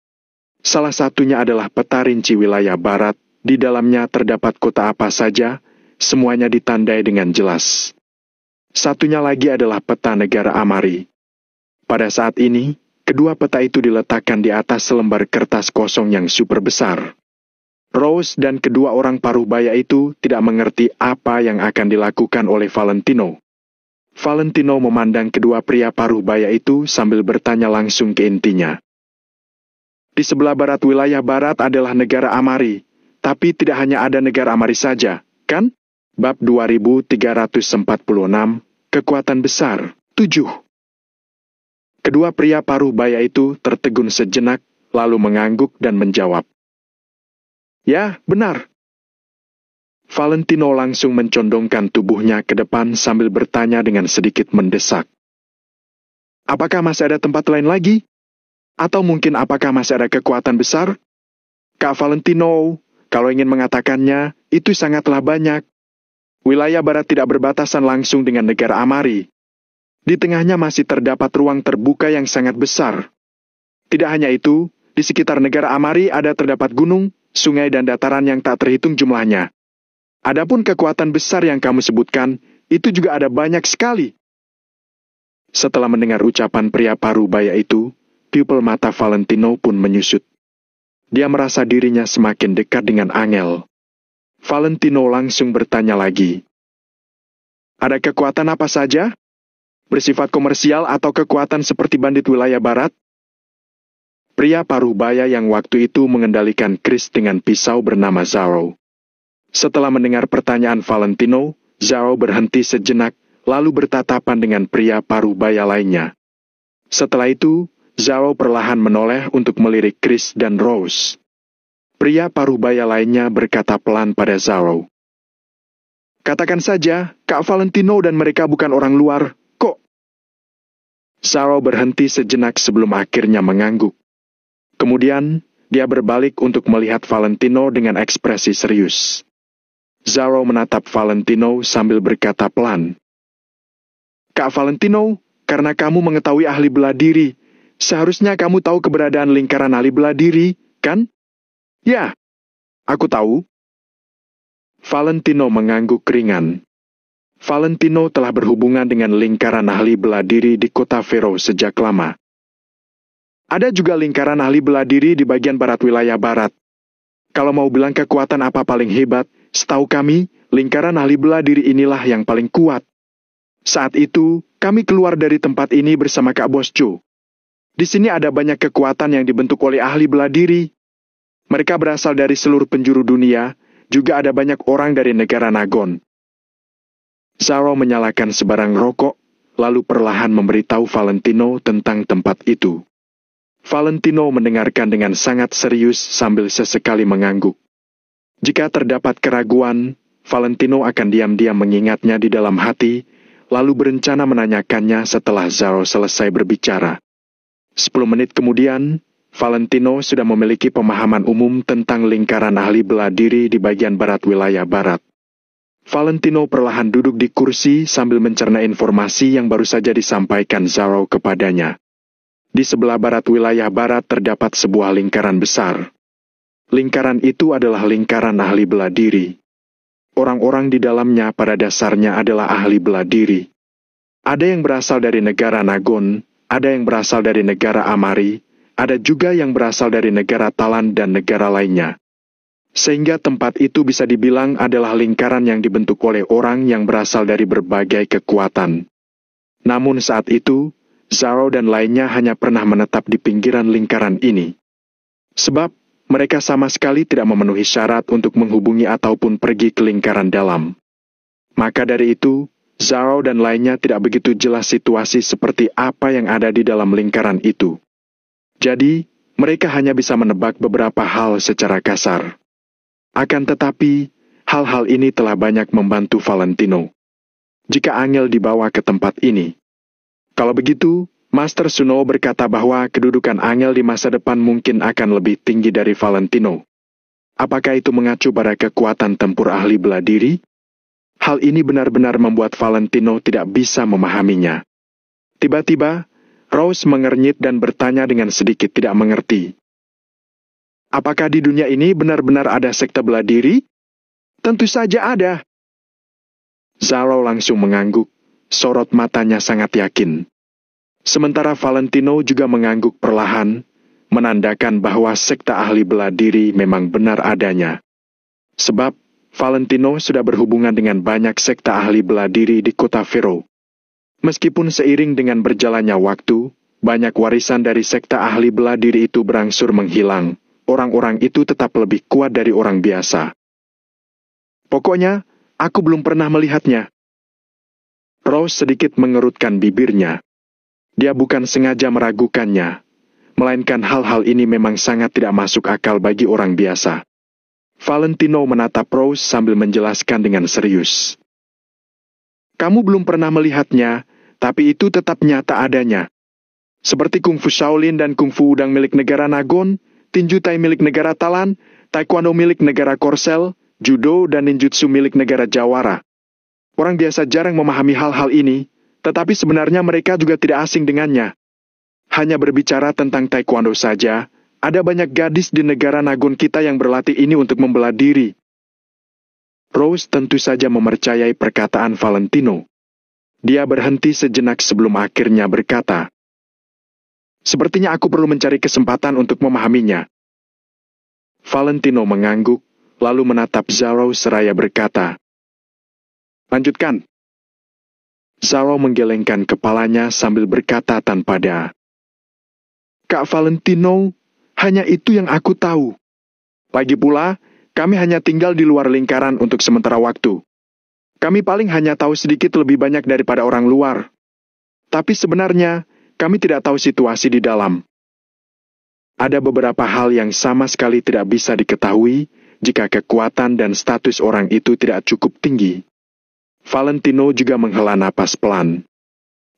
Salah satunya adalah peta rinci wilayah barat, di dalamnya terdapat kota apa saja, semuanya ditandai dengan jelas. Satunya lagi adalah peta negara Amari. Pada saat ini, kedua peta itu diletakkan di atas selembar kertas kosong yang super besar. Rose dan kedua orang parubaya itu tidak mengerti apa yang akan dilakukan oleh Valentino. Valentino memandang kedua pria parubaya itu sambil bertanya langsung ke intinya. Di sebelah barat wilayah barat adalah negara Amari, tapi tidak hanya ada negara Amari saja, kan? Bab 2346, Kekuatan Besar, 7. Kedua pria parubaya itu tertegun sejenak, lalu mengangguk dan menjawab. Ya, benar. Valentino langsung mencondongkan tubuhnya ke depan sambil bertanya dengan sedikit mendesak. Apakah masih ada tempat lain lagi? Atau mungkin apakah masih ada kekuatan besar? Kak Valentino, kalau ingin mengatakannya, itu sangatlah banyak. Wilayah barat tidak berbatasan langsung dengan negara Amari. Di tengahnya masih terdapat ruang terbuka yang sangat besar. Tidak hanya itu, di sekitar negara Amari terdapat gunung, sungai dan dataran yang tak terhitung jumlahnya. Adapun kekuatan besar yang kamu sebutkan, itu juga ada banyak sekali. Setelah mendengar ucapan pria parubaya itu, pupil mata Valentino pun menyusut. Dia merasa dirinya semakin dekat dengan Angel. Valentino langsung bertanya lagi. Ada kekuatan apa saja? Bersifat komersial atau kekuatan seperti bandit wilayah barat? Pria parubaya yang waktu itu mengendalikan Chris dengan pisau bernama Zaro. Setelah mendengar pertanyaan Valentino, Zaro berhenti sejenak, lalu bertatapan dengan pria parubaya lainnya. Setelah itu, Zaro perlahan menoleh untuk melirik Chris dan Rose. Pria parubaya lainnya berkata pelan pada Zaro. Katakan saja, Kak Valentino dan mereka bukan orang luar. Zaro berhenti sejenak sebelum akhirnya mengangguk. Kemudian, dia berbalik untuk melihat Valentino dengan ekspresi serius. Zaro menatap Valentino sambil berkata pelan. Kak Valentino, karena kamu mengetahui ahli bela diri, seharusnya kamu tahu keberadaan lingkaran ahli bela diri, kan? Ya, aku tahu. Valentino mengangguk ringan. Valentino telah berhubungan dengan lingkaran ahli bela diri di kota Vero sejak lama. Ada juga lingkaran ahli bela diri di bagian barat wilayah barat. Kalau mau bilang kekuatan apa paling hebat, setahu kami, lingkaran ahli bela diri inilah yang paling kuat. Saat itu, kami keluar dari tempat ini bersama Kak Bosco. Di sini ada banyak kekuatan yang dibentuk oleh ahli bela diri. Mereka berasal dari seluruh penjuru dunia, juga ada banyak orang dari negara Nagon. Zaro menyalakan sebarang rokok, lalu perlahan memberitahu Valentino tentang tempat itu. Valentino mendengarkan dengan sangat serius sambil sesekali mengangguk. Jika terdapat keraguan, Valentino akan diam-diam mengingatnya di dalam hati, lalu berencana menanyakannya setelah Zaro selesai berbicara. 10 menit kemudian, Valentino sudah memiliki pemahaman umum tentang lingkaran ahli bela diri di bagian barat wilayah barat. Valentino perlahan duduk di kursi sambil mencerna informasi yang baru saja disampaikan Zaro kepadanya. Di sebelah barat wilayah barat terdapat sebuah lingkaran besar. Lingkaran itu adalah lingkaran ahli bela diri. Orang-orang di dalamnya pada dasarnya adalah ahli bela diri. Ada yang berasal dari negara Nagon, ada yang berasal dari negara Amari, ada juga yang berasal dari negara Talan dan negara lainnya. Sehingga tempat itu bisa dibilang adalah lingkaran yang dibentuk oleh orang yang berasal dari berbagai kekuatan. Namun saat itu, Zaro dan lainnya hanya pernah menetap di pinggiran lingkaran ini. Sebab, mereka sama sekali tidak memenuhi syarat untuk menghubungi ataupun pergi ke lingkaran dalam. Maka dari itu, Zaro dan lainnya tidak begitu jelas situasi seperti apa yang ada di dalam lingkaran itu. Jadi, mereka hanya bisa menebak beberapa hal secara kasar. Akan tetapi, hal-hal ini telah banyak membantu Valentino. Jika Angel dibawa ke tempat ini. Kalau begitu, Master Suno berkata bahwa kedudukan Angel di masa depan mungkin akan lebih tinggi dari Valentino. Apakah itu mengacu pada kekuatan tempur ahli bela diri? Hal ini benar-benar membuat Valentino tidak bisa memahaminya. Tiba-tiba, Rose mengernyit dan bertanya dengan sedikit tidak mengerti. Apakah di dunia ini benar-benar ada sekte bela diri? Tentu saja ada. Zaro langsung mengangguk, sorot matanya sangat yakin. Sementara Valentino juga mengangguk perlahan, menandakan bahwa sekte ahli bela diri memang benar adanya. Sebab, Valentino sudah berhubungan dengan banyak sekte ahli bela diri di kota Fero. Meskipun seiring dengan berjalannya waktu, banyak warisan dari sekte ahli bela diri itu berangsur menghilang. Orang-orang itu tetap lebih kuat dari orang biasa. Pokoknya, aku belum pernah melihatnya. Rose sedikit mengerutkan bibirnya. Dia bukan sengaja meragukannya, melainkan hal-hal ini memang sangat tidak masuk akal bagi orang biasa. Valentino menatap Rose sambil menjelaskan dengan serius. Kamu belum pernah melihatnya, tapi itu tetap nyata adanya. Seperti Kungfu Shaolin dan Kungfu Udang milik negara Nagon, Tinju Tai milik negara Talan, Taekwondo milik negara Korsel, Judo dan Ninjutsu milik negara Jawara. Orang biasa jarang memahami hal-hal ini, tetapi sebenarnya mereka juga tidak asing dengannya. Hanya berbicara tentang Taekwondo saja, ada banyak gadis di negara Nagon kita yang berlatih ini untuk membela diri. Rose tentu saja mempercayai perkataan Valentino. Dia berhenti sejenak sebelum akhirnya berkata, "Sepertinya aku perlu mencari kesempatan untuk memahaminya." Valentino mengangguk, lalu menatap Zaro seraya berkata, "Lanjutkan." Zaro menggelengkan kepalanya sambil berkata tanpa daya, "Kak Valentino, hanya itu yang aku tahu. Lagi pula, kami hanya tinggal di luar lingkaran untuk sementara waktu. Kami paling hanya tahu sedikit lebih banyak daripada orang luar. Tapi sebenarnya, kami tidak tahu situasi di dalam. Ada beberapa hal yang sama sekali tidak bisa diketahui jika kekuatan dan status orang itu tidak cukup tinggi." Valentino juga menghela napas pelan.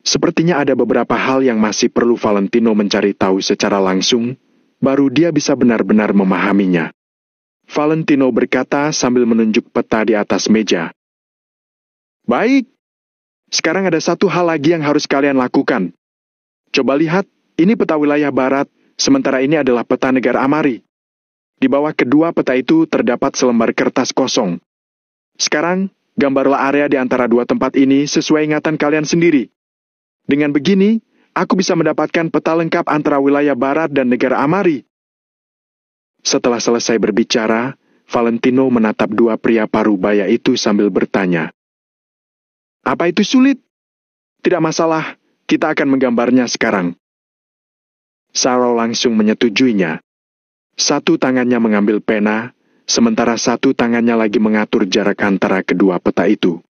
Sepertinya ada beberapa hal yang masih perlu Valentino mencari tahu secara langsung, baru dia bisa benar-benar memahaminya. Valentino berkata sambil menunjuk peta di atas meja. "Baik, sekarang ada satu hal lagi yang harus kalian lakukan. Coba lihat, ini peta wilayah barat, sementara ini adalah peta negara Amari. Di bawah kedua peta itu terdapat selembar kertas kosong. Sekarang, gambarlah area di antara dua tempat ini sesuai ingatan kalian sendiri. Dengan begini, aku bisa mendapatkan peta lengkap antara wilayah barat dan negara Amari." Setelah selesai berbicara, Valentino menatap dua pria parubaya itu sambil bertanya, "Apa itu sulit? Tidak masalah, kita akan menggambarnya sekarang." Zaro langsung menyetujuinya. Satu tangannya mengambil pena, sementara satu tangannya lagi mengatur jarak antara kedua peta itu.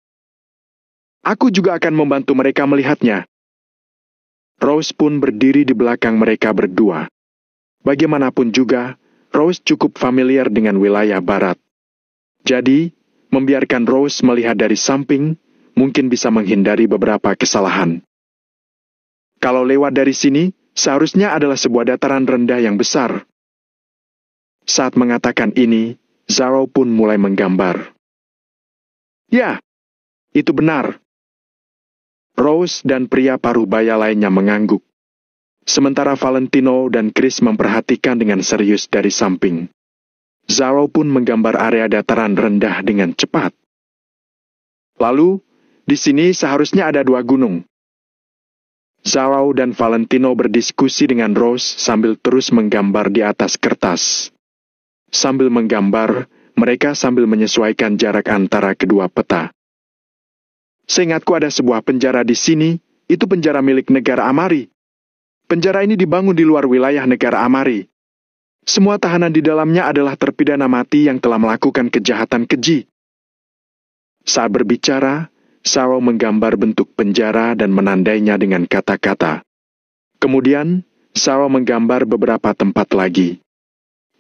Aku juga akan membantu mereka melihatnya. Rose pun berdiri di belakang mereka berdua. Bagaimanapun juga, Rose cukup familiar dengan wilayah barat. Jadi, membiarkan Rose melihat dari samping, mungkin bisa menghindari beberapa kesalahan. Kalau lewat dari sini, seharusnya adalah sebuah dataran rendah yang besar. Saat mengatakan ini, Zaro pun mulai menggambar. Ya, itu benar. Rose dan pria paruh-baya lainnya mengangguk. Sementara Valentino dan Chris memperhatikan dengan serius dari samping. Zaro pun menggambar area dataran rendah dengan cepat. Lalu, di sini seharusnya ada 2 gunung. Zaro dan Valentino berdiskusi dengan Rose sambil terus menggambar di atas kertas. Sambil menggambar, mereka sambil menyesuaikan jarak antara kedua peta. Seingatku ada sebuah penjara di sini, itu penjara milik negara Amari. Penjara ini dibangun di luar wilayah negara Amari. Semua tahanan di dalamnya adalah terpidana mati yang telah melakukan kejahatan keji. Saat berbicara, Zaro menggambar bentuk penjara dan menandainya dengan kata-kata. Kemudian, Zaro menggambar beberapa tempat lagi.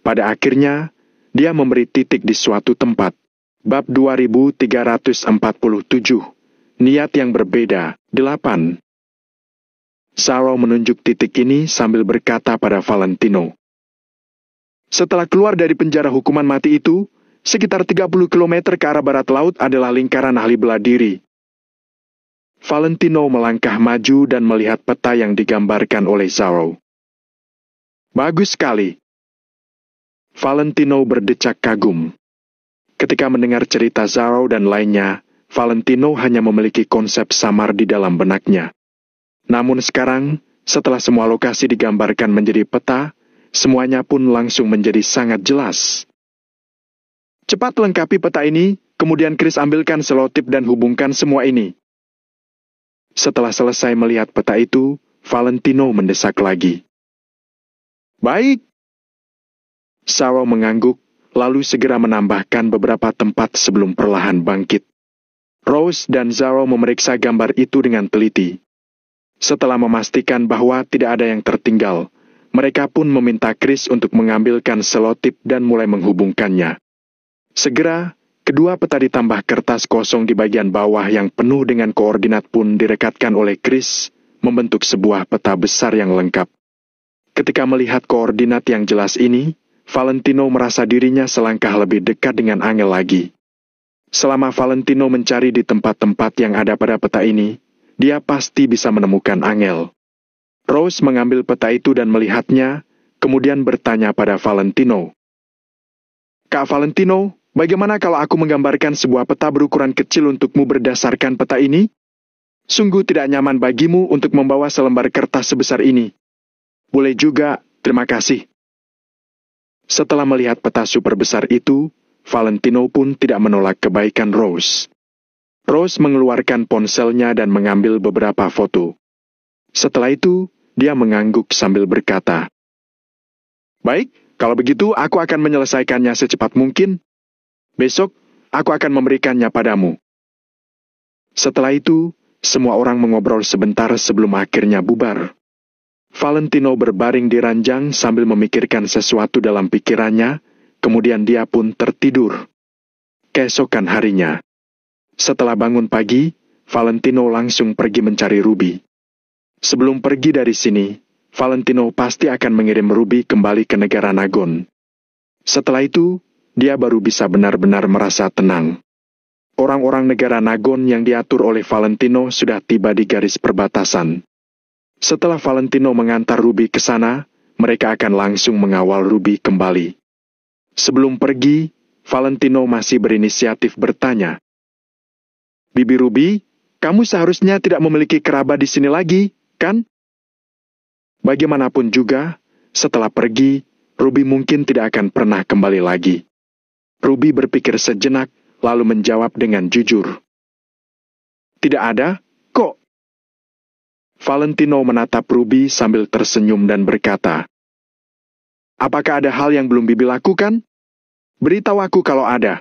Pada akhirnya, dia memberi titik di suatu tempat. Bab 2347. Niat yang berbeda, 8. Zaro menunjuk titik ini sambil berkata pada Valentino. Setelah keluar dari penjara hukuman mati itu, sekitar 30 km ke arah barat laut adalah lingkaran ahli bela diri. Valentino melangkah maju dan melihat peta yang digambarkan oleh Zaro. Bagus sekali. Valentino berdecak kagum. Ketika mendengar cerita Zaro dan lainnya, Valentino hanya memiliki konsep samar di dalam benaknya. Namun sekarang, setelah semua lokasi digambarkan menjadi peta, semuanya pun langsung menjadi sangat jelas. Cepat lengkapi peta ini, kemudian Chris ambilkan selotip dan hubungkan semua ini. Setelah selesai melihat peta itu, Valentino mendesak lagi. Baik. Zaro mengangguk, lalu segera menambahkan beberapa tempat sebelum perlahan bangkit. Rose dan Zaro memeriksa gambar itu dengan teliti. Setelah memastikan bahwa tidak ada yang tertinggal, mereka pun meminta Chris untuk mengambilkan selotip dan mulai menghubungkannya. Segera, kedua peta ditambah kertas kosong di bagian bawah yang penuh dengan koordinat pun direkatkan oleh Chris, membentuk sebuah peta besar yang lengkap. Ketika melihat koordinat yang jelas ini, Valentino merasa dirinya selangkah lebih dekat dengan Angel lagi. Selama Valentino mencari di tempat-tempat yang ada pada peta ini, dia pasti bisa menemukan Angel. Rose mengambil peta itu dan melihatnya, kemudian bertanya pada Valentino. Kak Valentino, bagaimana kalau aku menggambarkan sebuah peta berukuran kecil untukmu berdasarkan peta ini? Sungguh tidak nyaman bagimu untuk membawa selembar kertas sebesar ini. Boleh juga, terima kasih. Setelah melihat peta super besar itu, Valentino pun tidak menolak kebaikan Rose. Rose mengeluarkan ponselnya dan mengambil beberapa foto. Setelah itu, dia mengangguk sambil berkata, Baik, kalau begitu aku akan menyelesaikannya secepat mungkin. Besok, aku akan memberikannya padamu. Setelah itu, semua orang mengobrol sebentar sebelum akhirnya bubar. Valentino berbaring di ranjang sambil memikirkan sesuatu dalam pikirannya, kemudian dia pun tertidur. Keesokan harinya, setelah bangun pagi, Valentino langsung pergi mencari Ruby. Sebelum pergi dari sini, Valentino pasti akan mengirim Ruby kembali ke negara Nagon. Setelah itu, dia baru bisa benar-benar merasa tenang. Orang-orang negara Nagon yang diatur oleh Valentino sudah tiba di garis perbatasan. Setelah Valentino mengantar Ruby ke sana, mereka akan langsung mengawal Ruby kembali. Sebelum pergi, Valentino masih berinisiatif bertanya, Bibi Ruby, kamu seharusnya tidak memiliki kerabat di sini lagi, kan? Bagaimanapun juga, setelah pergi, Ruby mungkin tidak akan pernah kembali lagi. Ruby berpikir sejenak, lalu menjawab dengan jujur. Tidak ada, kok. Valentino menatap Ruby sambil tersenyum dan berkata, Apakah ada hal yang belum Bibi lakukan? Beritahu aku kalau ada.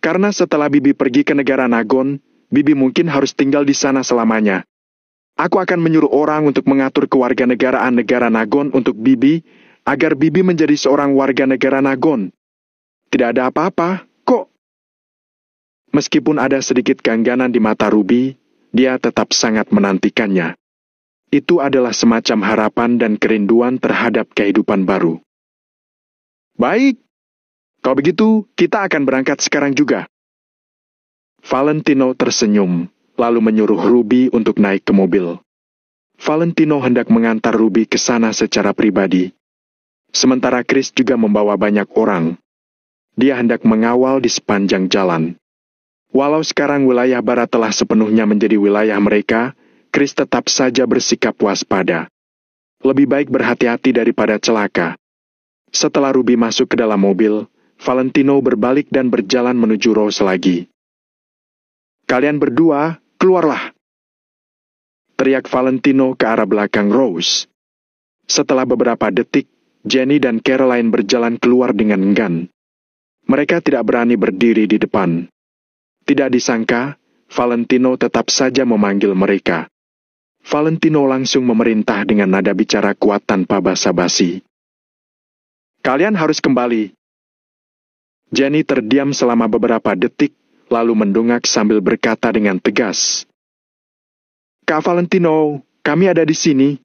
Karena setelah Bibi pergi ke negara Nagon, Bibi mungkin harus tinggal di sana selamanya. Aku akan menyuruh orang untuk mengatur kewarganegaraan negara Nagon untuk Bibi, agar Bibi menjadi seorang warga negara Nagon. Tidak ada apa-apa, kok. Meskipun ada sedikit gangganan di mata Ruby, dia tetap sangat menantikannya. Itu adalah semacam harapan dan kerinduan terhadap kehidupan baru. Baik, kalau begitu kita akan berangkat sekarang juga. Valentino tersenyum, lalu menyuruh Ruby untuk naik ke mobil. Valentino hendak mengantar Ruby ke sana secara pribadi. Sementara Chris juga membawa banyak orang. Dia hendak mengawal di sepanjang jalan. Walau sekarang wilayah barat telah sepenuhnya menjadi wilayah mereka, Chris tetap saja bersikap waspada. Lebih baik berhati-hati daripada celaka. Setelah Ruby masuk ke dalam mobil, Valentino berbalik dan berjalan menuju Rose lagi. Kalian berdua, keluarlah! Teriak Valentino ke arah belakang Rose. Setelah beberapa detik, Jenny dan Caroline berjalan keluar dengan enggan. Mereka tidak berani berdiri di depan. Tidak disangka, Valentino tetap saja memanggil mereka. Valentino langsung memerintah dengan nada bicara kuat tanpa basa-basi. Kalian harus kembali. Jenny terdiam selama beberapa detik, lalu mendongak sambil berkata dengan tegas. Kak Valentino, kami ada di sini.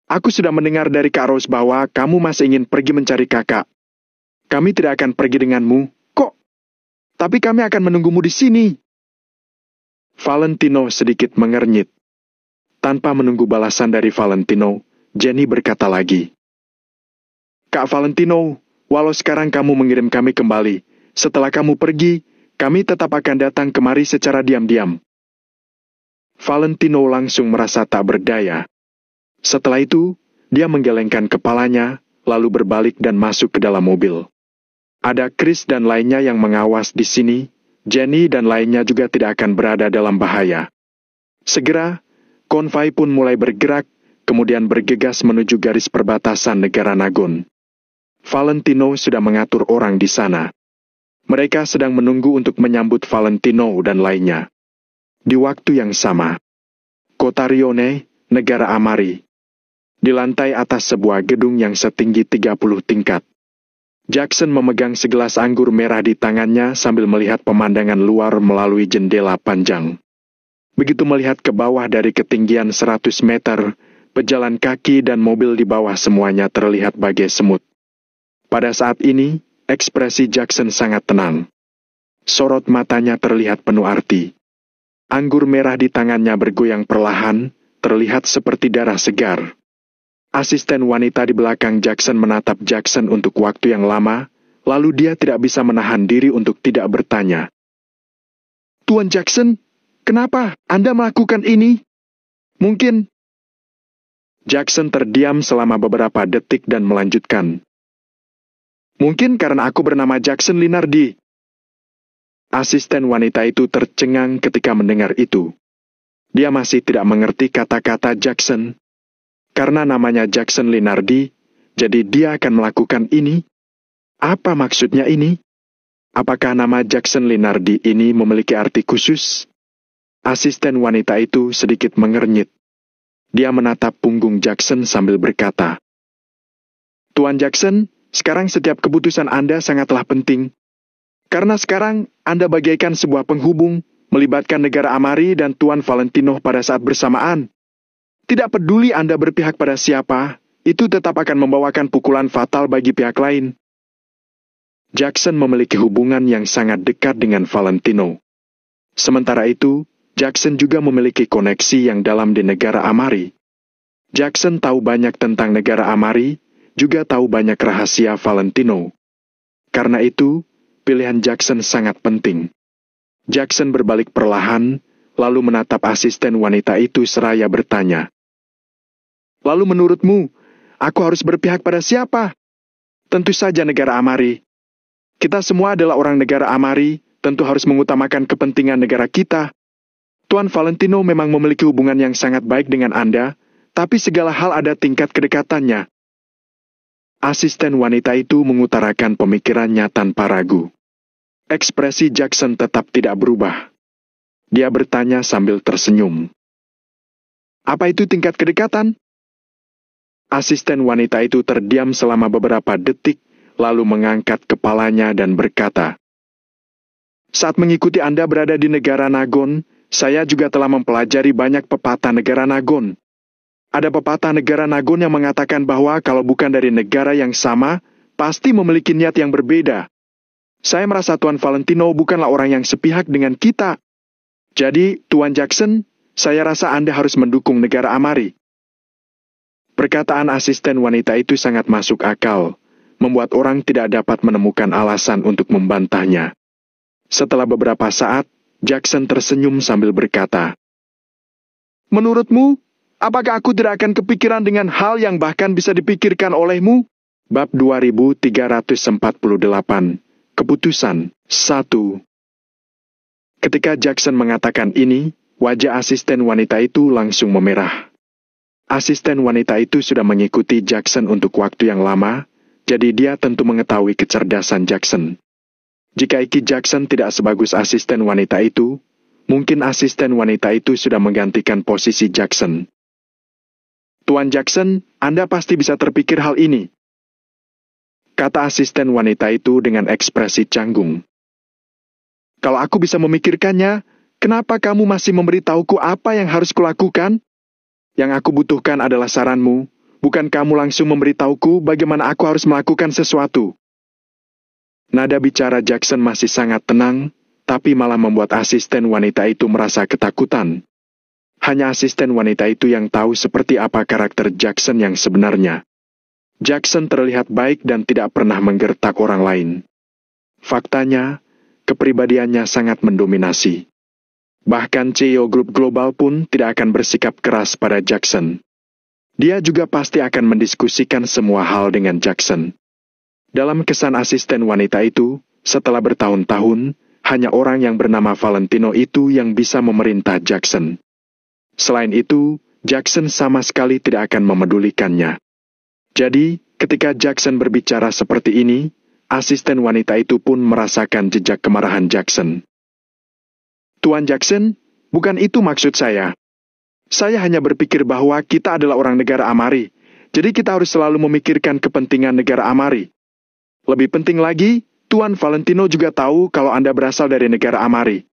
Aku sudah mendengar dari Kak Rose bahwa kamu masih ingin pergi mencari kakak. Kami tidak akan pergi denganmu, kok. Tapi kami akan menunggumu di sini. Valentino sedikit mengernyit. Tanpa menunggu balasan dari Valentino, Jenny berkata lagi. Kak Valentino, walau sekarang kamu mengirim kami kembali, setelah kamu pergi, kami tetap akan datang kemari secara diam-diam. Valentino langsung merasa tak berdaya. Setelah itu, dia menggelengkan kepalanya, lalu berbalik dan masuk ke dalam mobil. Ada Chris dan lainnya yang mengawas di sini, Jenny dan lainnya juga tidak akan berada dalam bahaya. Segera, konvoi pun mulai bergerak, kemudian bergegas menuju garis perbatasan negara Nagon. Valentino sudah mengatur orang di sana. Mereka sedang menunggu untuk menyambut Valentino dan lainnya. Di waktu yang sama, kota Rione, negara Amari. Di lantai atas sebuah gedung yang setinggi 30 tingkat. Jackson memegang segelas anggur merah di tangannya sambil melihat pemandangan luar melalui jendela panjang. Begitu melihat ke bawah dari ketinggian 100 meter, pejalan kaki dan mobil di bawah semuanya terlihat bagai semut. Pada saat ini, ekspresi Jackson sangat tenang. Sorot matanya terlihat penuh arti. Anggur merah di tangannya bergoyang perlahan, terlihat seperti darah segar. Asisten wanita di belakang Jackson menatap Jackson untuk waktu yang lama, lalu dia tidak bisa menahan diri untuk tidak bertanya. Tuan Jackson, kenapa Anda melakukan ini? Mungkin... Jackson terdiam selama beberapa detik dan melanjutkan. Mungkin karena aku bernama Jackson Linardi. Asisten wanita itu tercengang ketika mendengar itu. Dia masih tidak mengerti kata-kata Jackson. Karena namanya Jackson Linardi, jadi dia akan melakukan ini? Apa maksudnya ini? Apakah nama Jackson Linardi ini memiliki arti khusus? Asisten wanita itu sedikit mengernyit. Dia menatap punggung Jackson sambil berkata, Tuan Jackson, sekarang setiap keputusan Anda sangatlah penting. Karena sekarang Anda bagaikan sebuah penghubung, melibatkan negara Amari dan Tuan Valentino pada saat bersamaan. Tidak peduli Anda berpihak pada siapa, itu tetap akan membawakan pukulan fatal bagi pihak lain. Jackson memiliki hubungan yang sangat dekat dengan Valentino. Sementara itu, Jackson juga memiliki koneksi yang dalam di negara Amari. Jackson tahu banyak tentang negara Amari, juga tahu banyak rahasia Valentino. Karena itu, pilihan Jackson sangat penting. Jackson berbalik perlahan, lalu menatap asisten wanita itu seraya bertanya. Lalu menurutmu, aku harus berpihak pada siapa? Tentu saja negara Amari. Kita semua adalah orang negara Amari, tentu harus mengutamakan kepentingan negara kita. Tuan Valentino memang memiliki hubungan yang sangat baik dengan Anda, tapi segala hal ada tingkat kedekatannya. Asisten wanita itu mengutarakan pemikirannya tanpa ragu. Ekspresi Jackson tetap tidak berubah. Dia bertanya sambil tersenyum. Apa itu tingkat kedekatan? Asisten wanita itu terdiam selama beberapa detik, lalu mengangkat kepalanya dan berkata, "Saat mengikuti Anda berada di negara Nagon, saya juga telah mempelajari banyak pepatah negara Nagon. Ada pepatah negara Nagon yang mengatakan bahwa kalau bukan dari negara yang sama, pasti memiliki niat yang berbeda. Saya merasa Tuan Valentino bukanlah orang yang sepihak dengan kita. Jadi, Tuan Jackson, saya rasa Anda harus mendukung negara Amari." Perkataan asisten wanita itu sangat masuk akal, membuat orang tidak dapat menemukan alasan untuk membantahnya. Setelah beberapa saat, Jackson tersenyum sambil berkata, "Menurutmu, apakah aku tidak akan kepikiran dengan hal yang bahkan bisa dipikirkan olehmu?" Bab 2348, Keputusan 1. Ketika Jackson mengatakan ini, wajah asisten wanita itu langsung memerah. Asisten wanita itu sudah mengikuti Jackson untuk waktu yang lama, jadi dia tentu mengetahui kecerdasan Jackson. Jika Iki Jackson tidak sebagus asisten wanita itu, mungkin asisten wanita itu sudah menggantikan posisi Jackson. "Tuan Jackson, Anda pasti bisa terpikir hal ini," kata asisten wanita itu dengan ekspresi canggung. "Kalau aku bisa memikirkannya, kenapa kamu masih memberitahuku apa yang harus kulakukan? Yang aku butuhkan adalah saranmu, bukan kamu langsung memberitahuku bagaimana aku harus melakukan sesuatu." Nada bicara Jackson masih sangat tenang, tapi malah membuat asisten wanita itu merasa ketakutan. Hanya asisten wanita itu yang tahu seperti apa karakter Jackson yang sebenarnya. Jackson terlihat baik dan tidak pernah menggertak orang lain. Faktanya, kepribadiannya sangat mendominasi. Bahkan CEO Grup Global pun tidak akan bersikap keras pada Jackson. Dia juga pasti akan mendiskusikan semua hal dengan Jackson. Dalam kesan asisten wanita itu, setelah bertahun-tahun, hanya orang yang bernama Valentino itu yang bisa memerintah Jackson. Selain itu, Jackson sama sekali tidak akan memedulikannya. Jadi, ketika Jackson berbicara seperti ini, asisten wanita itu pun merasakan jejak kemarahan Jackson. "Tuan Jackson, bukan itu maksud saya. Saya hanya berpikir bahwa kita adalah orang negara Amari, jadi kita harus selalu memikirkan kepentingan negara Amari. Lebih penting lagi, Tuan Valentino juga tahu kalau Anda berasal dari negara Amari.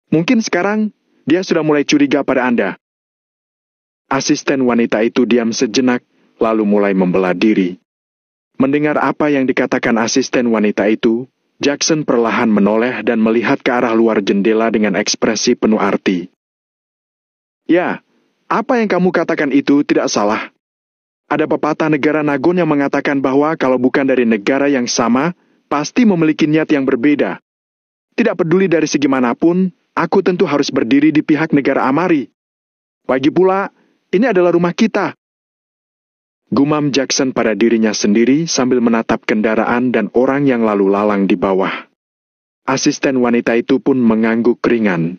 Mungkin sekarang, dia sudah mulai curiga pada Anda." Asisten wanita itu diam sejenak, lalu mulai membela diri. Mendengar apa yang dikatakan asisten wanita itu, Jackson perlahan menoleh dan melihat ke arah luar jendela dengan ekspresi penuh arti. "Ya, apa yang kamu katakan itu tidak salah. Ada pepatah negara Nagon yang mengatakan bahwa kalau bukan dari negara yang sama, pasti memiliki niat yang berbeda. Tidak peduli dari segi manapun, aku tentu harus berdiri di pihak negara Amari. Lagi pula, ini adalah rumah kita." Gumam Jackson pada dirinya sendiri sambil menatap kendaraan dan orang yang lalu lalang di bawah. Asisten wanita itu pun mengangguk ringan.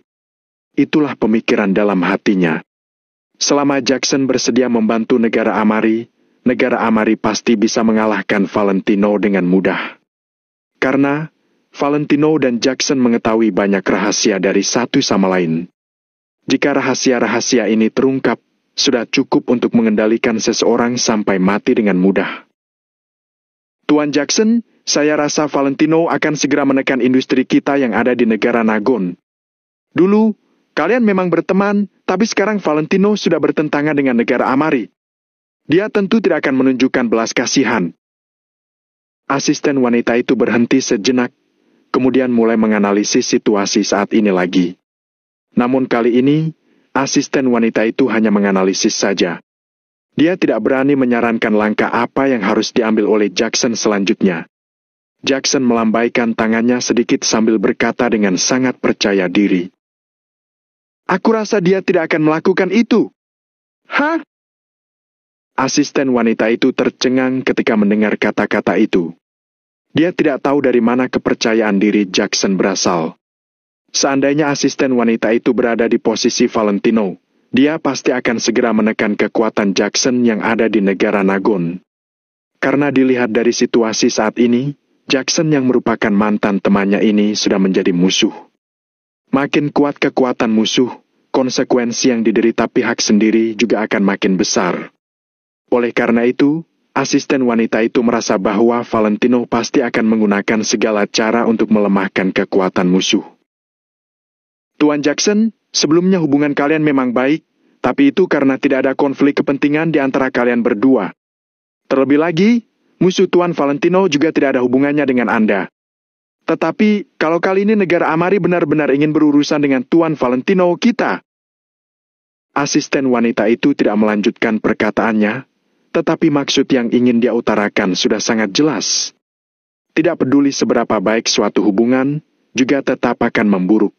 Itulah pemikiran dalam hatinya. Selama Jackson bersedia membantu negara Amari pasti bisa mengalahkan Valentino dengan mudah. Karena Valentino dan Jackson mengetahui banyak rahasia dari satu sama lain. Jika rahasia-rahasia ini terungkap, sudah cukup untuk mengendalikan seseorang sampai mati dengan mudah. "Tuan Jackson, saya rasa Valentino akan segera menekan industri kita yang ada di negara Nagon. Dulu, kalian memang berteman, tapi sekarang Valentino sudah bertentangan dengan negara Amari. Dia tentu tidak akan menunjukkan belas kasihan." Asisten wanita itu berhenti sejenak, kemudian mulai menganalisis situasi saat ini lagi. Namun kali ini, asisten wanita itu hanya menganalisis saja. Dia tidak berani menyarankan langkah apa yang harus diambil oleh Jackson selanjutnya. Jackson melambaikan tangannya sedikit sambil berkata dengan sangat percaya diri. "Aku rasa dia tidak akan melakukan itu." "Hah?" Asisten wanita itu tercengang ketika mendengar kata-kata itu. Dia tidak tahu dari mana kepercayaan diri Jackson berasal. Seandainya asisten wanita itu berada di posisi Valentino, dia pasti akan segera menekan kekuatan Jackson yang ada di negara Nagon. Karena dilihat dari situasi saat ini, Jackson yang merupakan mantan temannya ini sudah menjadi musuh. Makin kuat kekuatan musuh, konsekuensi yang diderita pihak sendiri juga akan makin besar. Oleh karena itu, asisten wanita itu merasa bahwa Valentino pasti akan menggunakan segala cara untuk melemahkan kekuatan musuh. Tuan Jackson, sebelumnya hubungan kalian memang baik, tapi itu karena tidak ada konflik kepentingan di antara kalian berdua. Terlebih lagi, musuh Tuan Valentino juga tidak ada hubungannya dengan Anda. Tetapi, kalau kali ini negara Amari benar-benar ingin berurusan dengan Tuan Valentino kita. Asisten wanita itu tidak melanjutkan perkataannya, tetapi maksud yang ingin dia utarakan sudah sangat jelas. Tidak peduli seberapa baik suatu hubungan, juga tetap akan memburuk.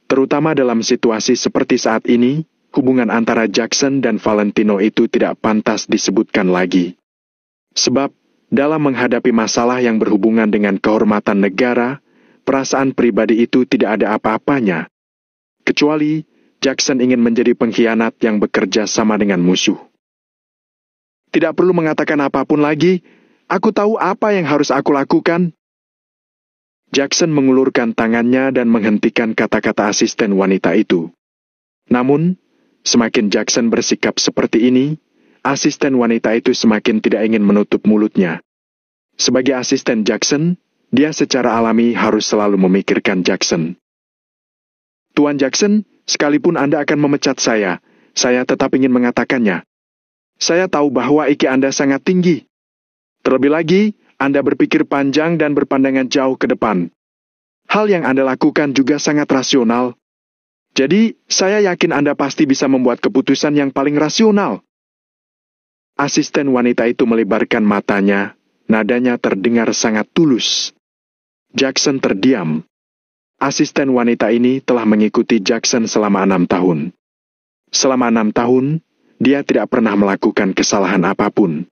Terutama dalam situasi seperti saat ini, hubungan antara Jackson dan Valentino itu tidak pantas disebutkan lagi. Sebab, dalam menghadapi masalah yang berhubungan dengan kehormatan negara, perasaan pribadi itu tidak ada apa-apanya. Kecuali, Jackson ingin menjadi pengkhianat yang bekerja sama dengan musuh. Tidak perlu mengatakan apapun lagi, aku tahu apa yang harus aku lakukan. Jackson mengulurkan tangannya dan menghentikan kata-kata asisten wanita itu. Namun, semakin Jackson bersikap seperti ini, asisten wanita itu semakin tidak ingin menutup mulutnya. Sebagai asisten Jackson, dia secara alami harus selalu memikirkan Jackson. Tuan Jackson, sekalipun Anda akan memecat saya tetap ingin mengatakannya. Saya tahu bahwa IQ Anda sangat tinggi. Terlebih lagi, Anda berpikir panjang dan berpandangan jauh ke depan. Hal yang Anda lakukan juga sangat rasional. Jadi, saya yakin Anda pasti bisa membuat keputusan yang paling rasional. Asisten wanita itu melebarkan matanya, nadanya terdengar sangat tulus. Jackson terdiam. Asisten wanita ini telah mengikuti Jackson selama 6 tahun. Selama 6 tahun, dia tidak pernah melakukan kesalahan apapun.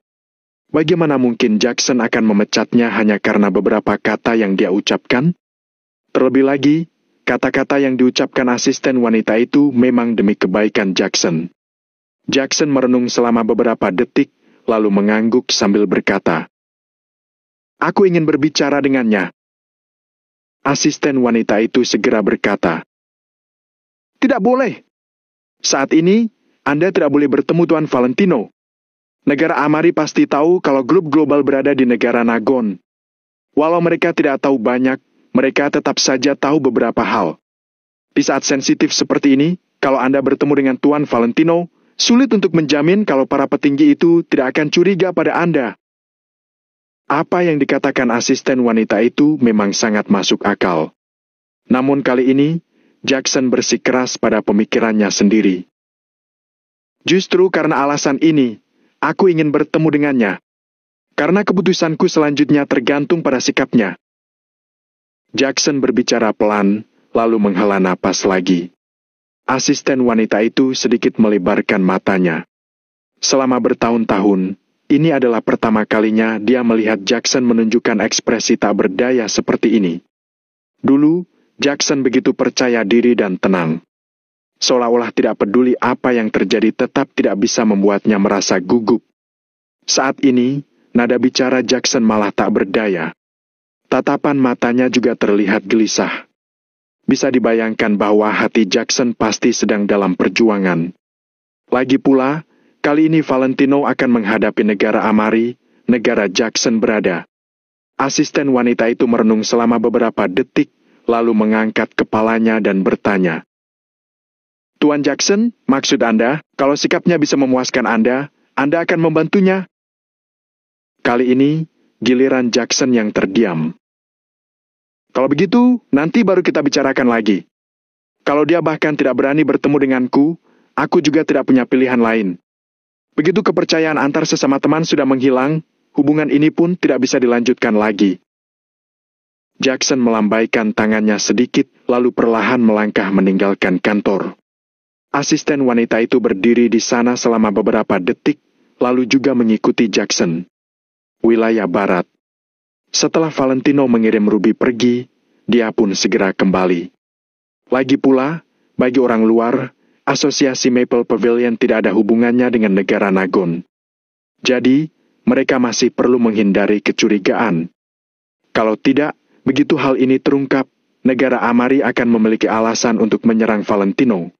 Bagaimana mungkin Jackson akan memecatnya hanya karena beberapa kata yang dia ucapkan? Terlebih lagi, kata-kata yang diucapkan asisten wanita itu memang demi kebaikan Jackson. Jackson merenung selama beberapa detik, lalu mengangguk sambil berkata, "Aku ingin berbicara dengannya." Asisten wanita itu segera berkata, "Tidak boleh. Saat ini, Anda tidak boleh bertemu Tuan Valentino. Negara Amari pasti tahu kalau grup global berada di negara Nagon. Walau mereka tidak tahu banyak, mereka tetap saja tahu beberapa hal. Di saat sensitif seperti ini, kalau Anda bertemu dengan Tuan Valentino, sulit untuk menjamin kalau para petinggi itu tidak akan curiga pada Anda." Apa yang dikatakan asisten wanita itu memang sangat masuk akal. Namun kali ini, Jackson bersikeras pada pemikirannya sendiri. Justru karena alasan ini, aku ingin bertemu dengannya. Karena keputusanku selanjutnya tergantung pada sikapnya. Jackson berbicara pelan, lalu menghela napas lagi. Asisten wanita itu sedikit melebarkan matanya. Selama bertahun-tahun, ini adalah pertama kalinya dia melihat Jackson menunjukkan ekspresi tak berdaya seperti ini. Dulu, Jackson begitu percaya diri dan tenang. Seolah-olah tidak peduli apa yang terjadi tetap tidak bisa membuatnya merasa gugup. Saat ini, nada bicara Jackson malah tak berdaya. Tatapan matanya juga terlihat gelisah. Bisa dibayangkan bahwa hati Jackson pasti sedang dalam perjuangan. Lagi pula, kali ini Valentino akan menghadapi negara Amari, negara Jackson berada. Asisten wanita itu merenung selama beberapa detik, lalu mengangkat kepalanya dan bertanya, "Tuan Jackson, maksud Anda, kalau sikapnya bisa memuaskan Anda akan membantunya?" Kali ini, giliran Jackson yang terdiam. "Kalau begitu, nanti baru kita bicarakan lagi. Kalau dia bahkan tidak berani bertemu denganku, aku juga tidak punya pilihan lain. Begitu kepercayaan antar sesama teman sudah menghilang, hubungan ini pun tidak bisa dilanjutkan lagi." Jackson melambaikan tangannya sedikit, lalu perlahan melangkah meninggalkan kantor. Asisten wanita itu berdiri di sana selama beberapa detik, lalu juga mengikuti Jackson. Wilayah Barat. Setelah Valentino mengirim Ruby pergi, dia pun segera kembali. Lagi pula, bagi orang luar, Asosiasi Maple Pavilion tidak ada hubungannya dengan negara Nagon. Jadi, mereka masih perlu menghindari kecurigaan. Kalau tidak, begitu hal ini terungkap, negara Amari akan memiliki alasan untuk menyerang Valentino.